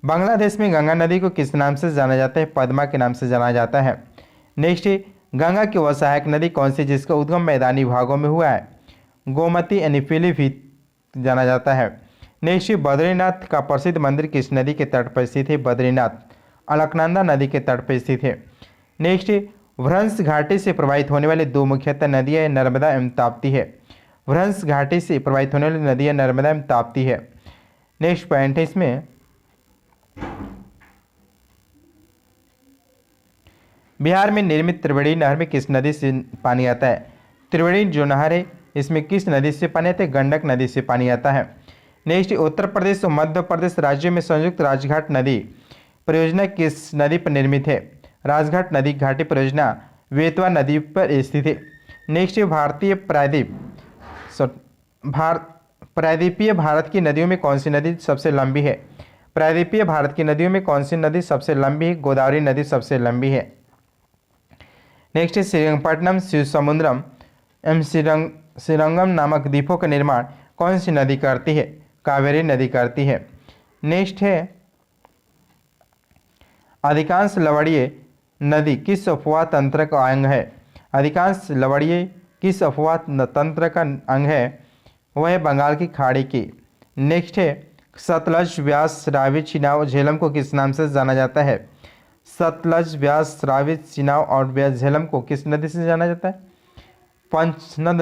बांग्लादेश में गंगा नदी को किस नाम से जाना जाता है? पद्मा के नाम से जाना जाता है। नेक्स्ट गंगा की वह सहायक नदी कौन सी जिसका उद्गम मैदानी भागों में हुआ है? गोमती यानी पीलीभीत जाना जाता है। नेक्स्ट बद्रीनाथ का प्रसिद्ध मंदिर किस नदी के तट पर स्थित है? बद्रीनाथ अलकनंदा नदी के तट पर स्थित है। नेक्स्ट भ्रंश घाटी से प्रवाहित होने वाली दो मुख्यतः नदियाँ नर्मदा एवं ताप्ती है। भ्रंश घाटी से प्रवाहित होने वाली नदियाँ नर्मदा एवं ताप्ती है। नेक्स्ट पॉइंट है इसमें बिहार में निर्मित त्रिवेणी नहर में किस नदी से पानी आता है? त्रिवेणी जो नहर है इसमें किस नदी से पानी आता है? गंडक नदी से पानी आता है। नेक्स्ट उत्तर प्रदेश और मध्य प्रदेश राज्यों में संयुक्त राजघाट नदी परियोजना किस नदी पर निर्मित है? राजघाट नदी घाटी परियोजना बेतवा नदी पर स्थित है। नेक्स्ट भारतीय प्रायद्वीपीय भारत की नदियों में कौन सी नदी सबसे लंबी है? प्रायद्वीपीय भारत की नदियों में कौन सी नदी सबसे लंबी है? गोदावरी नदी सबसे लंबी है। नेक्स्ट श्रीरंगपट्टनम शिवसमुद्रम एवं श्रीरंगम नामक द्वीपों का निर्माण कौन सी नदी करती है? कावेरी नदी करती है। नेक्स्ट है अधिकांश लवणीय नदी किस अफवाह तंत्र का अंग है? अधिकांश लवणीय किस अफवाह तंत्र का अंग है? वह है बंगाल की खाड़ी की। नेक्स्ट है सतलज व्यास रावी चिनाव झेलम को किस नाम से जाना जाता है? सतलज व्यास रावी चिनाव और झेलम को किस नदी से जाना जाता है? पंचनद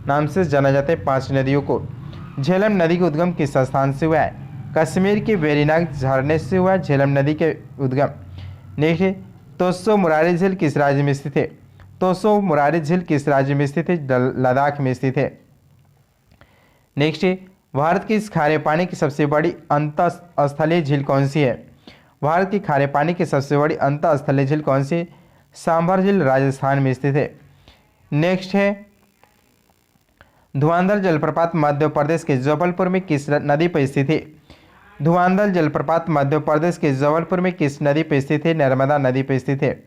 नाम से जाना जाता है 5 नदियों को। झेलम नदी का उद्गम किस स्थान से हुआ है? कश्मीर के वेरीनाग झरने से हुआ झेलम नदी के उद्गम। नेक्स्ट है तोसो मुरारी झील किस राज्य में स्थित है? तोसो मुरारी झील किस राज्य में स्थित है? लद्दाख में स्थित है। नेक्स्ट है भारत की इस खारे पानी की सबसे बड़ी अंतःस्थलीय झील कौन सी है? भारत की खारे पानी की सबसे बड़ी अंतःस्थलीय झील कौन सी? सांभर झील राजस्थान में स्थित है। नेक्स्ट है धुआंधार जलप्रपात मध्य प्रदेश के जबलपुर में किस नदी पर स्थित है? धुआंधार जलप्रपात मध्य प्रदेश के जबलपुर में किस नदी पर स्थित है? नर्मदा नदी पर स्थित है।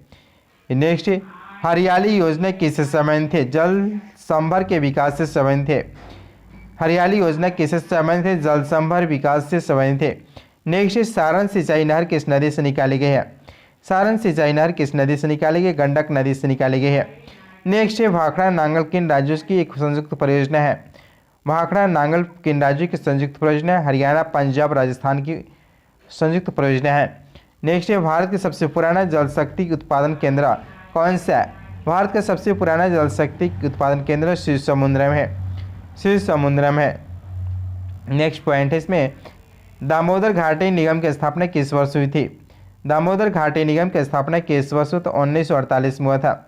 नेक्स्ट है हरियाली योजना किससे संबंधित है? जल संभर के विकास से संबंधित है। हरियाली योजना किससे संबंधित है? जल संभर विकास से संबंधित है। नेक्स्ट है सारण सिंचाई नहर किस नदी से निकाली गई है? सारण सिंचाई नहर किस नदी से निकाली गई? गंडक नदी से निकाली गई है। नेक्स्ट है भाखड़ा नांगल किन राज्यों की एक संयुक्त परियोजना है? भाखड़ा नांगल किन राज्यों की संयुक्त परियोजना है? हरियाणा पंजाब राजस्थान की संयुक्त परियोजना है। नेक्स्ट है भारत का सबसे पुराना जल शक्ति उत्पादन केंद्र कौन सा है? भारत का सबसे पुराना जल शक्ति उत्पादन केंद्र शिव समुद्रम है। शिव समुद्रम है। नेक्स्ट पॉइंट है इसमें दामोदर घाटी निगम की स्थापना किस वर्ष हुई थी? दामोदर घाटी निगम की स्थापना किस वर्ष हुई? तो 1948 में हुआ था।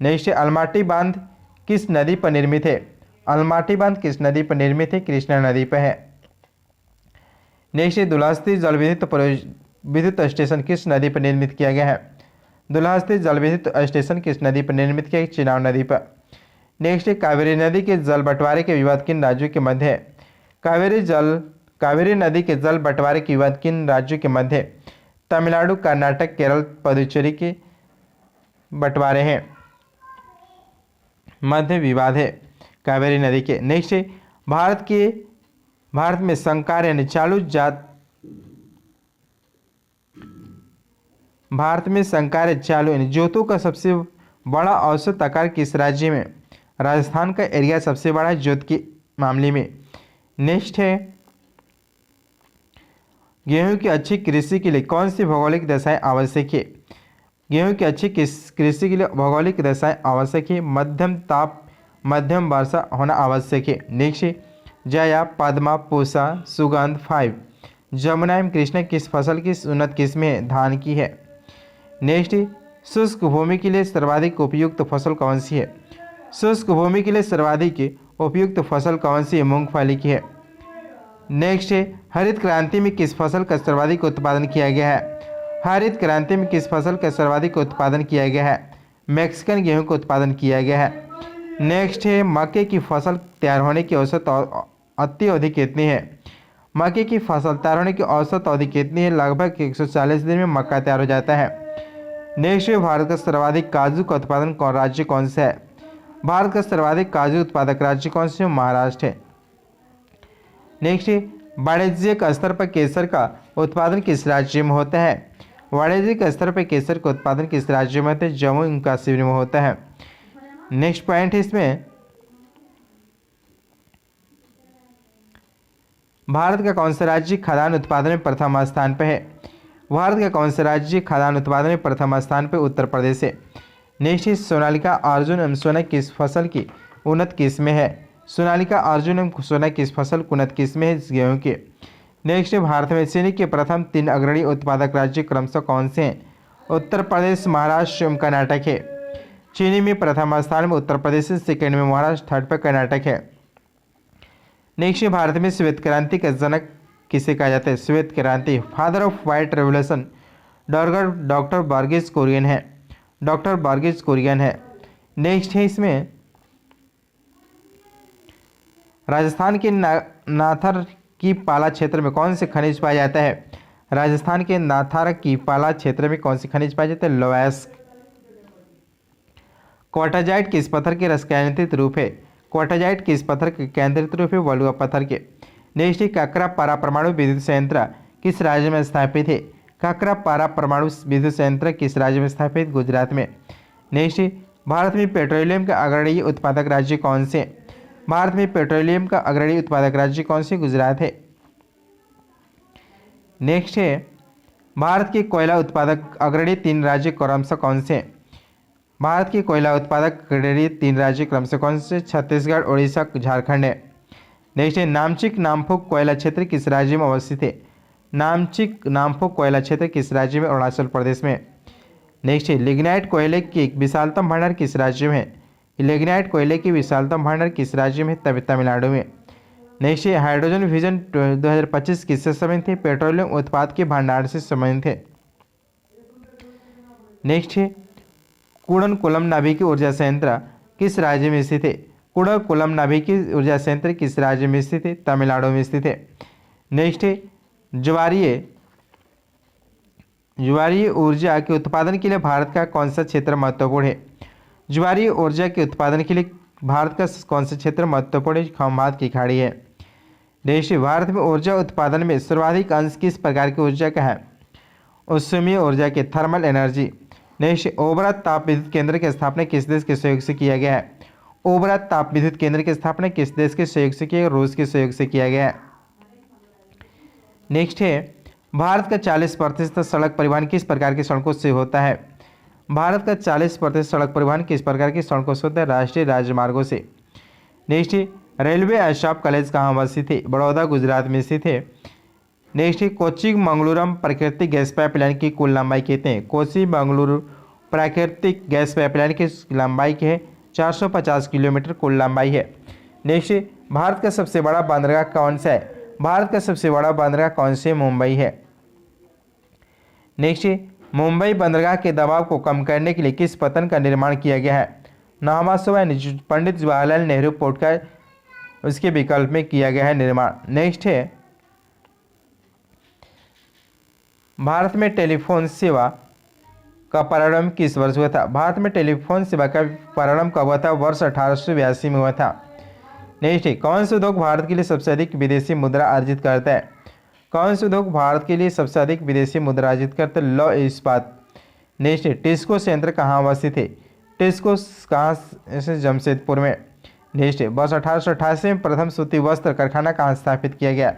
नेक्स्ट अलमाटी बांध किस नदी पर निर्मित है? अलमाटी बांध किस नदी पर निर्मित है? कृष्णा नदी पर है। नेक्स्ट दुल्हास्ती जल विद्युत स्टेशन किस नदी पर निर्मित किया गया है? दुल्हास्ती जल विद्युत स्टेशन किस नदी पर निर्मित किया गया? चिनाब नदी पर। नेक्स्ट कावेरी नदी के जल बंटवारे के विवाद किन राज्यों के मध्य है? कावेरी नदी के जल बंटवारे के विवाद किन राज्यों के मध्य है? तमिलनाडु कर्नाटक केरल पुदुचेरी के बंटवारे हैं मध्य विवाद है कावेरी नदी के। नेक्स्ट भारत में संकर यानी चालू जात भारत में संकर चालू यानी जोतों का सबसे बड़ा औसत आकार किस राज्य में? राजस्थान का एरिया सबसे बड़ा है जोत के मामले में। नेक्स्ट है गेहूं की अच्छी कृषि के लिए कौन सी भौगोलिक दशाएं आवश्यक है? गेहूं की अच्छी कृषि के लिए भौगोलिक दशाएं आवश्यक है। मध्यम ताप मध्यम वर्षा होना आवश्यक है। नेक्स्ट जया पद्मा पूसा सुगंध 5 जमुना एवं कृष्णा किस फसल की उन्नत किस्म है? धान की है। नेक्स्ट शुष्क भूमि के लिए सर्वाधिक उपयुक्त फसल कौन सी है? शुष्क भूमि के लिए सर्वाधिक उपयुक्त फसल कौन सी है? मूंगफली की है। नेक्स्ट हरित क्रांति में किस फसल का सर्वाधिक उत्पादन किया गया है? हरित क्रांति में किस फसल का सर्वाधिक उत्पादन किया गया है? मैक्सिकन गेहूं का उत्पादन किया गया है। नेक्स्ट है मक्के की फसल तैयार होने की औसत अवधि कितनी है? मक्के की फसल तैयार होने की औसत अवधि कितनी है? लगभग 140 दिन में मक्का तैयार हो जाता है। नेक्स्ट भारत का सर्वाधिक काजू का उत्पादन राज्य कौन सा है? भारत का सर्वाधिक काजू उत्पादक राज्य कौन से? महाराष्ट्र है। नेक्स्ट वाणिज्यिक स्तर पर केसर का उत्पादन किस राज्य में होता है? वाणिज्यिक स्तर पर केसर का उत्पादन किस राज्य में होता है? जम्मू एवं कश्मीर में होता है। नेक्स्ट पॉइंट है इसमें भारत का कौन सा राज्य खाद्यान्न उत्पादन में प्रथम स्थान पर है? भारत का कौन सा राज्य खाद्यान्न उत्पादन में प्रथम स्थान पर? उत्तर प्रदेश है। नेक्स्ट सोनालिका अर्जुन एवं सोना किस फसल की उन्नत किस्में है? सोनालिका अर्जुन एवं सोना किस फसल की उन्नत किस्में है? गेहूं के। नेक्स्ट भारत में चीनी के प्रथम 3 अग्रणी उत्पादक राज्य क्रमशः कौन से हैं? उत्तर प्रदेश महाराष्ट्र एवं कर्नाटक है। चीनी में प्रथम स्थान में उत्तर प्रदेश है, सेकेंड में महाराष्ट्र, थर्ड पर कर्नाटक है। नेक्स्ट भारत में श्वेत क्रांति का जनक किसे कहा जाता है? श्वेत क्रांति father of white revolution doctor Verghese Kurien है। डॉक्टर वर्गीज कुरियन है। नेक्स्ट है इसमें राजस्थान के नाथर की पाला क्षेत्र में कौन से खनिज पाया जाता है? राजस्थान के नाथर की पाला क्षेत्र में कौन से खनिज पाए जाते हैं? लोएस्क। क्वार्टाजाइट किस पत्थर के रासायनिक रूप है? क्वार्टाजाइट किस पत्थर के केंद्रित रूप है? वलुआ पत्थर के। नेक्स्ट काकरापारा परमाणु विद्युत संयंत्र किस राज्य में स्थापित है? काकरापारा परमाणु विद्युत संयंत्र किस राज्य में स्थापित? गुजरात में। नेक्स्ट भारत में पेट्रोलियम का अग्रणी उत्पादक राज्य कौन से? भारत में पेट्रोलियम का अग्रणी उत्पादक राज्य कौन से? गुजरात है। नेक्स्ट है भारत के कोयला उत्पादक अग्रणी 3 राज्य क्रमशः कौन से? भारत के कोयला उत्पादक अग्रणी 3 राज्य क्रमशः कौन से? छत्तीसगढ़, उड़ीसा, झारखंड है। नेक्स्ट है नामचिक नामफुक कोयला क्षेत्र किस राज्य में अवस्थित है? नामचिक नामपो कोयला क्षेत्र किस राज्य में? अरुणाचल प्रदेश में। नेक्स्ट है, लिग्नाइट कोयले की विशालतम भंडार किस राज्य में? लिग्नाइट कोयले की विशालतम भंडार किस राज्य में? तमिलनाडु में। नेक्स्ट है, हाइड्रोजन विजन 2025 किससे संबंधित है? पेट्रोलियम उत्पाद के भंडार से संबंधित है। नेक्स्ट है, कुडनकुलम नाभिकीय ऊर्जा संयंत्र किस राज्य में स्थित है? कुडनकुलम नाभिकीय ऊर्जा संयंत्र किस राज्य में स्थित है? तमिलनाडु में स्थित है। नेक्स्ट है, ज्वारीय ऊर्जा के उत्पादन के लिए भारत का कौन सा क्षेत्र महत्वपूर्ण है? ज्वारीय ऊर्जा के उत्पादन के लिए भारत का कौन सा क्षेत्र महत्वपूर्ण है? खंभात की खाड़ी है। नेक्स्ट, भारत में ऊर्जा उत्पादन में सर्वाधिक अंश किस प्रकार की ऊर्जा का है? ऊष्मीय ऊर्जा के, थर्मल एनर्जी। नेक्स्ट, ओबरा ताप विद्युत केंद्र की स्थापना किस देश के सहयोग से किया गया है? ओबरा ताप विद्युत केंद्र की स्थापना किस देश के सहयोग से किया गया? रूस के सहयोग से किया गया है। नेक्स्ट है, भारत का 40% सड़क परिवहन किस प्रकार की सड़कों से होता है? भारत का 40% सड़क परिवहन किस प्रकार की सड़कों से होता है? राष्ट्रीय राजमार्गों से। नेक्स्ट है, रेलवे अशोक कॉलेज कहाँ स्थित है? बड़ौदा गुजरात में स्थित है। नेक्स्ट है, कोच्चि मंगलूरम प्राकृतिक गैस पाइपलाइन की कुल लंबाई कितनी है? कोच्चि मंगलुरु प्राकृतिक गैस पाइपलाइन की लंबाई की है 450 किलोमीटर कुल लंबाई है। नेक्स्ट है, भारत का सबसे बड़ा बंदरगाह कौन सा है? भारत का सबसे बड़ा बंदरगाह कौन से? मुंबई है। नेक्स्ट है, मुंबई बंदरगाह के दबाव को कम करने के लिए किस पतन का निर्माण किया गया है? नाहमासोवा पंडित जवाहरलाल नेहरू पोर्ट का उसके विकल्प में किया गया है निर्माण। नेक्स्ट है, भारत में टेलीफोन सेवा का प्रारंभ किस वर्ष हुआ था? भारत में टेलीफोन सेवा का प्रारंभ कब हुआ था? वर्ष 1882 में हुआ था। नेक्स्ट है, कौन सा उद्योग भारत के लिए सबसे अधिक विदेशी मुद्रा अर्जित करता है? कौन सा उद्योग भारत के लिए सबसे अधिक विदेशी मुद्रा अर्जित करता है? लौह इस्पात। नेक्स्ट है, टिस्को संयंत्र कहाँ अवस्थित है? टिस्को कहाँ से? जमशेदपुर में। नेक्स्ट है, वर्ष 1888 में प्रथम सूती वस्त्र कारखाना कहाँ स्थापित किया गया?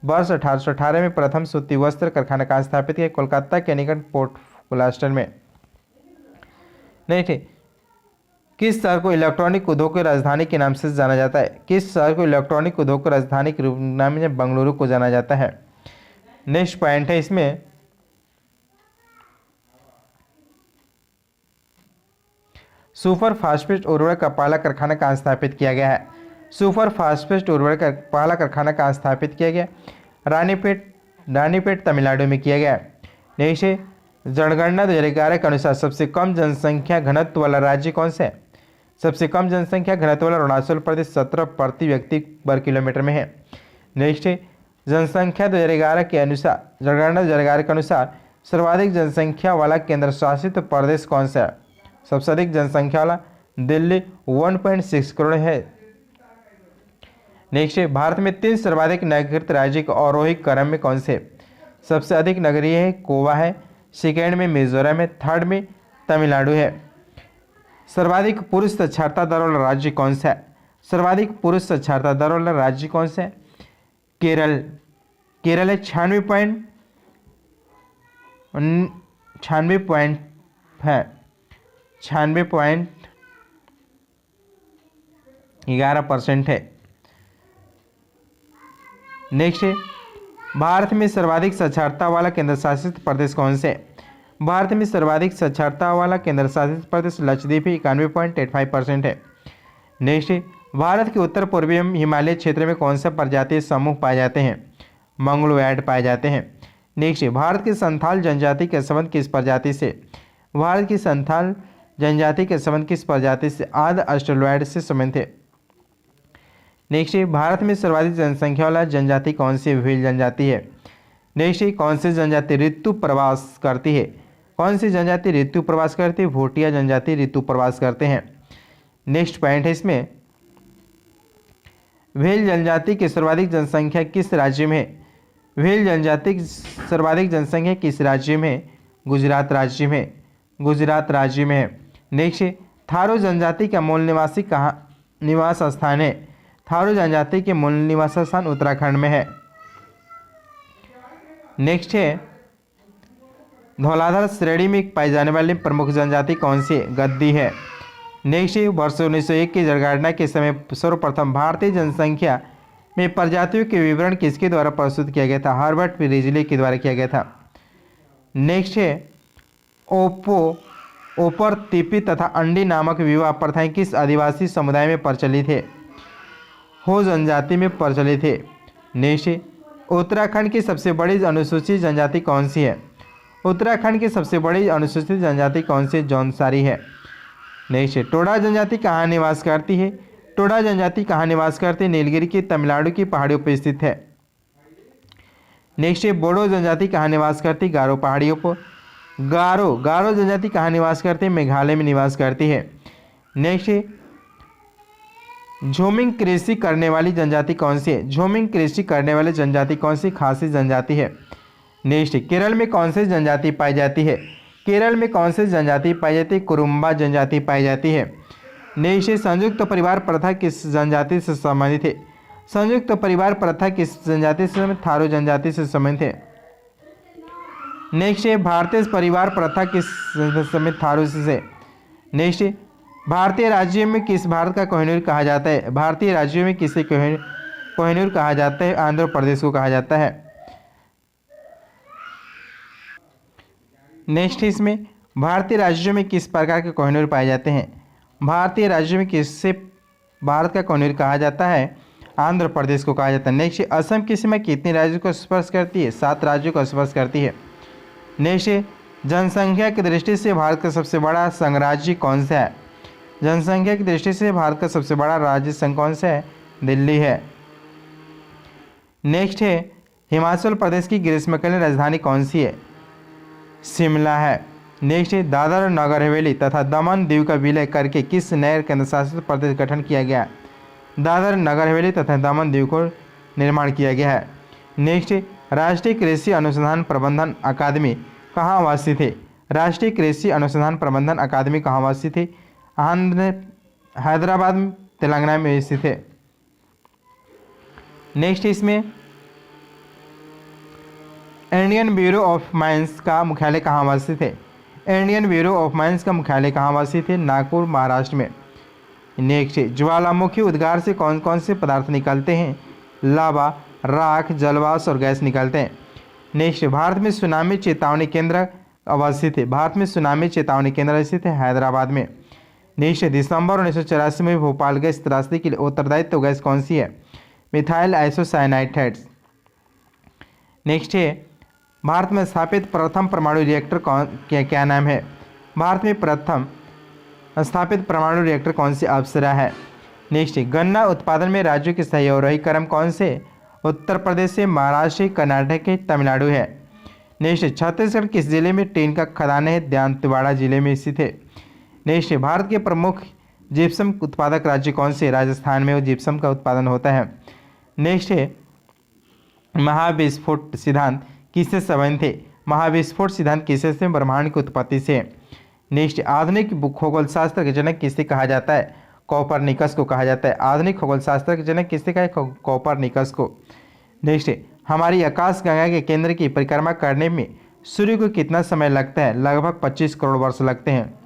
वर्ष 1818 में प्रथम सूती वस्त्र कारखाना कहाँ स्थापित किया? कोलकाता के निकट पोर्ट ब्लास्टर में। नेक्स्ट है, किस शहर को इलेक्ट्रॉनिक उद्योग की राजधानी के नाम से जाना जाता है? किस शहर को इलेक्ट्रॉनिक उद्योग की राजधानी के नाम में बंगलुरु को जाना जाता है। नेक्स्ट पॉइंट है इसमें, सुपर फास्फेट उर्वरक का पहला कारखाना कहाँ स्थापित किया गया है? सुपर फास्फेट उर्वरक का पहला कारखाना कहाँ स्थापित किया गया? रानीपेट तमिलनाडु में किया गया। नेक्स्ट है, जनगणना 2011 के अनुसार सबसे कम जनसंख्या घनत्व वाला राज्य कौन सा है? सबसे कम जनसंख्या घनत्व वाला अरुणाचल प्रदेश 17 प्रति व्यक्ति वर्ग किलोमीटर में है। नेक्स्ट है, जनसंख्या 2011 के अनुसार जनगणना 2011 के अनुसार सर्वाधिक जनसंख्या वाला केंद्र शासित प्रदेश कौन सा है? सबसे अधिक जनसंख्या वाला दिल्ली 1.6 करोड़ है। नेक्स्ट है, भारत में 3 सर्वाधिक नगरीकृत राज्य के आरोही क्रम में कौन से? सबसे अधिक नगरीय है गोवा है, सेकेंड में मिजोरम है, थर्ड में तमिलनाडु है। सर्वाधिक पुरुष साक्षरता दर वाला राज्य कौन सा है? सर्वाधिक पुरुष साक्षरता दर वाला राज्य कौन सा है? केरल है 96 पॉइंट 11% है। नेक्स्ट है, भारत में सर्वाधिक साक्षरता वाला केंद्र शासित प्रदेश कौन से? भारत में सर्वाधिक साक्षरता वाला केंद्र शासित प्रदेश लक्षद्वीप 91.85% है। नेक्स्ट है, भारत के उत्तर पूर्वी हिमालय क्षेत्र में कौन सा प्रजातीय समूह पाए जाते हैं? मंगलोयाड पाए जाते हैं। नेक्स्ट है, भारत की संथाल जनजाति के संबंध किस प्रजाति से? भारत की संथाल जनजाति के संबंध किस प्रजाति से? आद ऑस्ट्रेलोइड से संबंधित है। नेक्स्ट है, भारत में सर्वाधिक जनसंख्या वाला जनजाति कौन सी? भील जनजाति है। नेक्स्ट है, कौन सी जनजाति ऋतु प्रवास करती है? कौन सी जनजाति ऋतु प्रवास करती है? भूटिया जनजाति ऋतु प्रवास करते हैं। नेक्स्ट पॉइंट है इसमें, भील जनजाति की सर्वाधिक जनसंख्या किस राज्य में है? भील जनजाति की सर्वाधिक जनसंख्या किस राज्य में है? गुजरात राज्य में। गुजरात राज्य में है। नेक्स्ट है, थारू जनजाति का मूल निवासी कहाँ निवास स्थान है? थारू जनजाति के मूल निवास स्थान उत्तराखंड में है। नेक्स्ट है, धौलाधार श्रेणी में पाई जाने वाली प्रमुख जनजाति कौन सी है? गद्दी है। नेक्स्ट है, वर्ष 1901 की जनगणना के समय सर्वप्रथम भारतीय जनसंख्या में प्रजातियों के विवरण किसके द्वारा प्रस्तुत किया गया था? हर्बर्ट रिजली के द्वारा किया गया था। नेक्स्ट है ओपर तिपी तथा अंडी नामक विवाह प्रथाएं किस आदिवासी समुदाय में प्रचलित है? हो जनजाति में प्रचलित है। नेक्स्ट उत्तराखंड की सबसे बड़ी अनुसूचित जनजाति कौन सी है? उत्तराखंड की सबसे बड़ी अनुसूचित जनजाति कौन सी? जौनसारी है। नेक्स्ट टोडा जनजाति कहाँ निवास करती है? टोडा जनजाति कहाँ निवास करती है? नीलगिरी की तमिलनाडु की पहाड़ियों पर स्थित है। नेक्स्ट बोडो जनजाति कहाँ निवास करती है? गारो पहाड़ियों पर। गारो जनजाति कहाँ निवास करती है? मेघालय में निवास करती है। नेक्स्ट झूमिंग कृषि करने वाली जनजाति कौन सी है? झूमिंग कृषि करने वाली जनजाति कौन सी? खासी जनजाति है। नेक्स्ट केरल में कौन सी जनजाति पाई जाती है? केरल में कौन सी जनजाति पाई जाती है? कुरुम्बा जनजाति पाई जाती है। नेक्स्ट संयुक्त परिवार प्रथा किस जनजाति से संबंधित है? संयुक्त परिवार प्रथा किस जनजाति से संबंधित? थारू जनजाति से संबंधित है। नेक्स्ट भारतीय परिवार प्रथा किस संबंधित? थारू से। नेक्स्ट भारतीय राज्यों में किस भारत का कोहिनूर कहा जाता है? भारतीय राज्यों में किसे कोहिनूर कहा जाता है? आंध्र प्रदेश को कहा जाता है। नेक्स्ट इसमें भारतीय राज्यों में किस प्रकार के कोहिनूर पाए जाते हैं? भारतीय राज्यों में किससे भारत का कोहिनूर कहा जाता है? आंध्र प्रदेश को कहा जाता है। नेक्स्ट असम की सीमा कितने राज्यों को स्पर्श करती है? 7 राज्यों को स्पर्श करती है। नेक्स्ट जनसंख्या की दृष्टि से भारत का सबसे बड़ा संघराज्य कौन सा है? जनसंख्या की दृष्टि से भारत का सबसे बड़ा राज्य संघ कौन सा है? दिल्ली है। नेक्स्ट है हिमाचल प्रदेश की ग्रीष्मकालीन राजधानी कौन सी है? शिमला है। नेक्स्ट है दादर नगर हवेली तथा दमन दीव का विलय करके किस नए केंद्रशासित प्रदेश गठन किया गया? दादर नगर हवेली तथा दमन दीव को निर्माण किया गया है। नेक्स्ट राष्ट्रीय कृषि अनुसंधान प्रबंधन अकादमी कहाँ वासित है? राष्ट्रीय कृषि अनुसंधान प्रबंधन अकादमी कहाँ वासित है? हैदराबाद में, तेलंगाना में स्थित है। नेक्स्ट इसमें इंडियन ब्यूरो ऑफ माइंस का मुख्यालय कहाँ वासित है? इंडियन ब्यूरो ऑफ माइंस का मुख्यालय कहाँ वासित है? नागपुर महाराष्ट्र में। नेक्स्ट ज्वालामुखी उद्गार से कौन कौन से पदार्थ निकलते हैं? लावा, राख, जलवाष्प और गैस निकलते हैं। नेक्स्ट भारत में सुनामी चेतावनी केंद्र अवस्थित है? भारत में सुनामी चेतावनी केंद्र स्थित है हैदराबाद में। नेक्स्ट दिसंबर 1984 में भोपाल गैस त्रासदी के लिए उत्तरदायित्व गैस कौन सी है? Methyl isocyanide. नेक्स्ट है भारत में स्थापित प्रथम परमाणु रिएक्टर क्या नाम है? भारत में प्रथम स्थापित परमाणु रिएक्टर कौन सी? अप्सरा है। नेक्स्ट गन्ना उत्पादन में राज्यों के सहयोगी क्रम कौन से? उत्तर प्रदेश से, महाराष्ट्र, कर्नाटक के, तमिलनाडु है। नेक्स्ट छत्तीसगढ़ किस जिले में टीन का खदान है? दंतेवाड़ा जिले में स्थित है। नेक्स्ट भारत के प्रमुख जिप्सम उत्पादक राज्य कौन से? राजस्थान में जिप्सम का उत्पादन होता है। नेक्स्ट है महाविस्फोट सिद्धांत किससे संबंधित है? महाविस्फोट सिद्धांत किससे से? ब्रह्मांड की उत्पत्ति से। नेक्स्ट आधुनिक खगोल शास्त्र के जनक किसे कहा जाता है? कोपरनिकस को कहा जाता है। आधुनिक खगोल शास्त्र के जनक किसे कहा है? कोपरनिकस को। नेक्स्ट हमारी आकाश गंगा के केंद्र की परिक्रमा करने में सूर्य को कितना समय लगता है? लगभग 25 करोड़ वर्ष लगते हैं।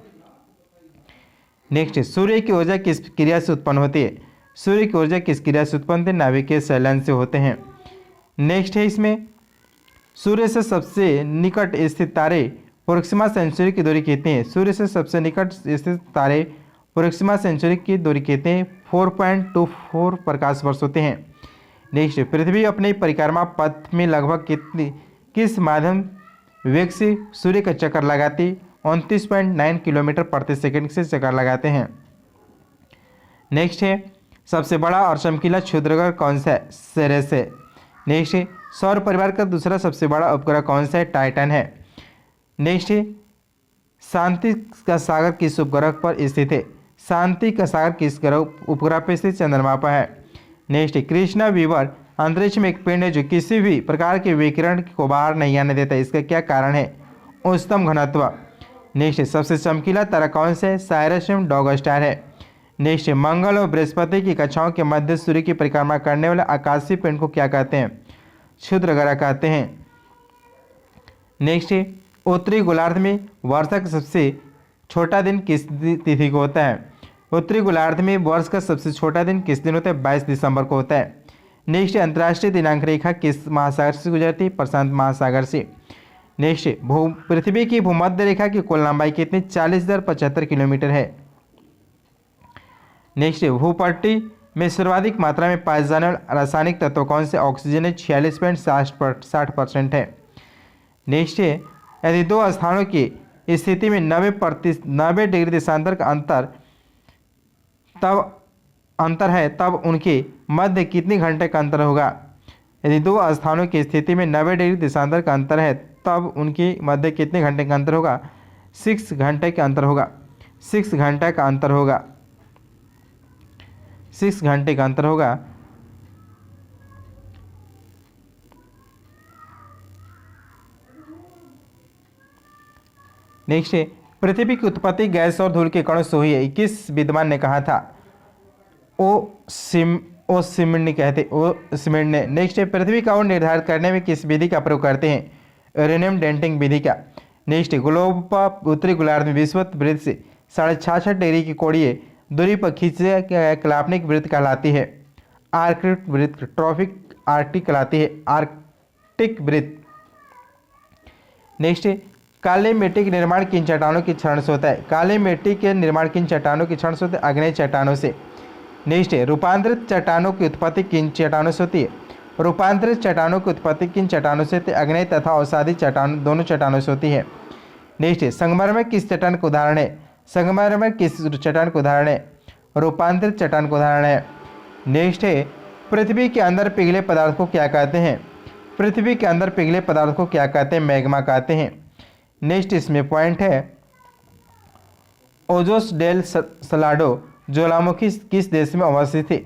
नेक्स्ट सूर्य की ऊर्जा किस क्रिया से उत्पन्न होती है? सूर्य की ऊर्जा किस क्रिया से उत्पन्न होती है? नाभिकीय संलयन से होते हैं। नेक्स्ट है इसमें सूर्य से सबसे निकट स्थित तारे प्रोक्सिमा सेंचुरी की दूरी कितनी है? सूर्य से सबसे निकट स्थित तारे प्रोक्सिमा सेंचुरी की दूरी कितनी है? 4.24 प्रकाश वर्ष होते हैं। नेक्स्ट पृथ्वी अपने परिक्रमा पथ में लगभग किस माध्यम वेग से सूर्य का चक्कर लगाती? 29.9 किलोमीटर प्रति सेकंड से चक्कर लगाते हैं। नेक्स्ट है सबसे बड़ा और चमकीला क्षुद्रग्रह कौन सा है? सेरेस है। नेक्स्ट है सौर परिवार का दूसरा सबसे बड़ा उपग्रह कौन सा है? टाइटन है। नेक्स्ट है शांति का सागर किस उपग्रह पर स्थित है? शांति का सागर किस उपग्रह पर स्थित? चंद्रमा पर है। नेक्स्ट कृष्णा वीवर अंतरिक्ष में एक पिंड है जो किसी भी प्रकार के विकिरण को बाहर नहीं आने देता, इसका क्या कारण है? उच्चतम घनत्व। नेक्स्ट सबसे चमकीला तारा कौन सा है? साइरस डॉग स्टार है। नेक्स्ट मंगल और बृहस्पति की कक्षाओं के मध्य सूर्य की परिक्रमा करने वाले आकाशीय पिंड को क्या कहते हैं? क्षुद्रग्रह कहते हैं। नेक्स्ट उत्तरी गोलार्ध में वर्षा का सबसे छोटा दिन किस तिथि को होता है? उत्तरी गोलार्ध में वर्ष का सबसे छोटा दिन किस दिन होता है? 22 दिसंबर को होता है। नेक्स्ट अंतर्राष्ट्रीय दिनांक रेखा किस महासागर से गुजरती है? प्रशांत महासागर से। नेक्स्ट पृथ्वी की भूमध्य रेखा की कुल लंबाई कितनी? 40,075 किलोमीटर है। नेक्स्ट भूपट्टी में सर्वाधिक मात्रा में पाए जाने वाले रासायनिक तत्व कौन से? ऑक्सीजन 46.60% है। नेक्स्ट यदि दो स्थानों की स्थिति में 90 डिग्री देशांतर का अंतर है तब उनके मध्य कितनी घंटे का अंतर होगा? यदि दो स्थानों की स्थिति में 90 डिग्री देशांतर का अंतर है तब उनके मध्य कितने घंटे का अंतर होगा? 6 घंटे का अंतर होगा। 6 घंटे का अंतर होगा। 6 घंटे का अंतर होगा। नेक्स्ट पृथ्वी की उत्पत्ति गैस और धूल के कणों से हुई है, किस विद्वान ने कहा था? ओसिमिड ने। नेक्स्ट पृथ्वी का ओर निर्धारित करने में किस विधि का प्रयोग करते हैं? यूरेनियम डेंटिंग विधि का। नेक्स्ट ग्लोब पर उत्तरी गोलार्ध में विषुवत वृत्त से 66.5 डिग्री की कोणीय दूरी पर खींचे काल्पनिक वृत्त कहलाती है आर्कटिक वृत्त। ट्रॉपिक आर्कटिक कहलाती है आर्कटिक वृत्त। नेक्स्ट काली मिट्टी के निर्माण किन चट्टानों की क्षरण से होता है? काली मिट्टी के निर्माण किन चट्टानों की क्षरण से होता है? आग्नेय चट्टानों से। नेक्स्ट रूपांतरित चट्टानों की उत्पत्ति किन चट्टानों से होती है? रूपांतरित चट्टानों की उत्पत्ति किन चट्टानों से? आग्नेय तथा अवसादी चट्टान दोनों चट्टानों से होती है। नेक्स्ट संगमरमर किस चट्टान का उदाहरण है? संगमरमर किस चट्टान का उदाहरण है? रूपांतरित चट्टान का उदाहरण है। नेक्स्ट है पृथ्वी के अंदर पिघले पदार्थ को क्या कहते हैं? पृथ्वी के अंदर पिघले पदार्थ को क्या कहते हैं? मैग्मा कहते हैं। नेक्स्ट इसमें पॉइंट है ओजोस डेल सलाडो ज्वालामुखी किस देश में अवस्थित है?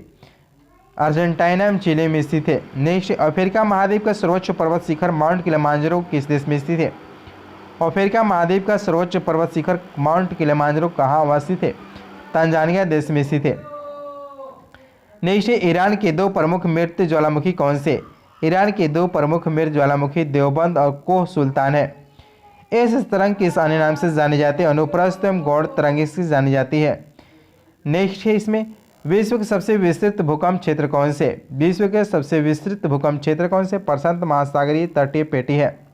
अर्जेंटीना एवं चिली में स्थित है। नेक्स्ट अफ्रीका महाद्वीप का सर्वोच्च पर्वत शिखर माउंट किलिमांजारो किस देश में स्थित है? अफ्रीका महाद्वीप का सर्वोच्च पर्वत शिखर माउंट किलिमांजारो कहाँ अवस्थित है? तंजानिया देश में स्थित है। नेक्स्ट ईरान के दो प्रमुख मृत ज्वालामुखी कौन से? ईरान के दो प्रमुख मृत ज्वालामुखी देवबंद और कोह सुल्तान है। इस तरंग किस अन्य नाम से जानी जाती है? अनुप्रस्थ एवं गौड़ तरंग से जानी जाती है। नेक्स्ट है इसमें विश्व के सबसे विस्तृत भूकंप क्षेत्र कौन से? विश्व के सबसे विस्तृत भूकंप क्षेत्र कौन से? प्रशांत महासागरीय तटीय पेटी है।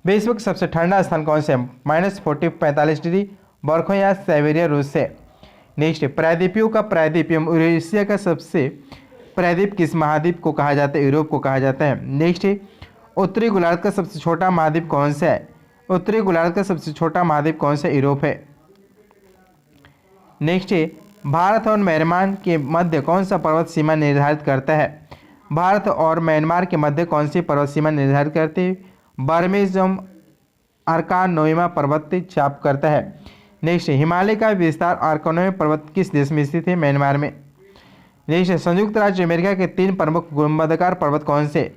विश्व का सबसे ठंडा स्थान कौन से? -45 डिग्री बर्फों या साइबेरिया रूस से। नेक्स्ट प्रायद्वीपियों का प्रायद्वीप एवं यूरेशिया का सबसे प्रायद्वीप किस महाद्वीप को कहा जाता है? यूरोप को कहा जाता है। नेक्स्ट उत्तरी गोलार्ध का सबसे छोटा महाद्वीप कौन सा है? उत्तरी गोलार्ध का सबसे छोटा महाद्वीप कौन सा? यूरोप है। नेक्स्ट भारत और म्यांमार के मध्य कौन सा पर्वत सीमा निर्धारित करता है? भारत और म्यांमार के मध्य कौन सी पर्वत सीमा निर्धारित करती है? बर्मेज आर्कानोइमा पर्वत चाप करता है। नेक्स्ट हिमालय का विस्तार आर्कानोइमा पर्वत किस देश में स्थित है? म्यांमार में। नेक्स्ट संयुक्त राज्य अमेरिका के 3 प्रमुख गुंबदाकार पर्वत कौन से?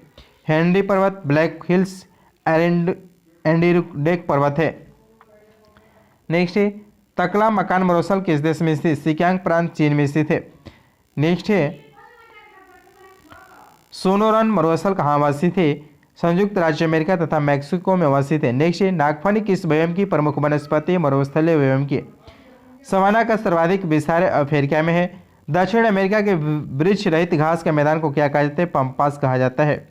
हेनरी पर्वत, ब्लैक हिल्स, एंडीरुडेक पर्वत है। नेक्स्ट तकला मकान मरोसल किस देश में स्थित? सिकियांग प्रांत चीन में स्थित है। नेक्स्ट है सोनोरन मरोसल कहाँ अवस्थित है? संयुक्त राज्य अमेरिका तथा मैक्सिको में अवस्थित है। नेक्स्ट नागफनी किस व्योम की प्रमुख वनस्पति? मरुस्थलीय व्योम की। सवाना का सर्वाधिक विस्तार अफ्रीका में है। दक्षिण अमेरिका के वृक्ष रहित घास के मैदान को क्या कहा जाता है? पंपास कहा जाता है।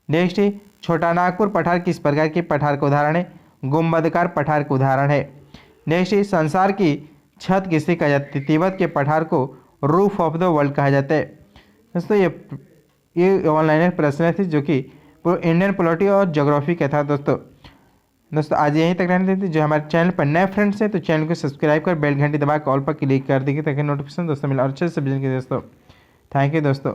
नेक्स्ट छोटा नागपुर पठार किस प्रकार के पठार का उदाहरण है? गुंबदकार पठार का उदाहरण है। नेक्स्ट संसार की छत किसे कहा जाता है? तिब्बत के पठार को रूफ ऑफ द वर्ल्ड कहा जाता है। दोस्तों ये ऑनलाइन प्रश्न थे जो कि इंडियन पॉलिटी और ज्योग्राफी का था। दोस्तों आज यहीं तक रहने देते। जो हमारे चैनल पर नए फ्रेंड्स हैं तो चैनल को सब्सक्राइब कर बेल घंटी दबा के ऑल पर क्लिक कर देंगे ताकि नोटिफिकेशन दोस्तों मिले और अच्छे से समझेंगे दोस्तों। थैंक यू दोस्तों।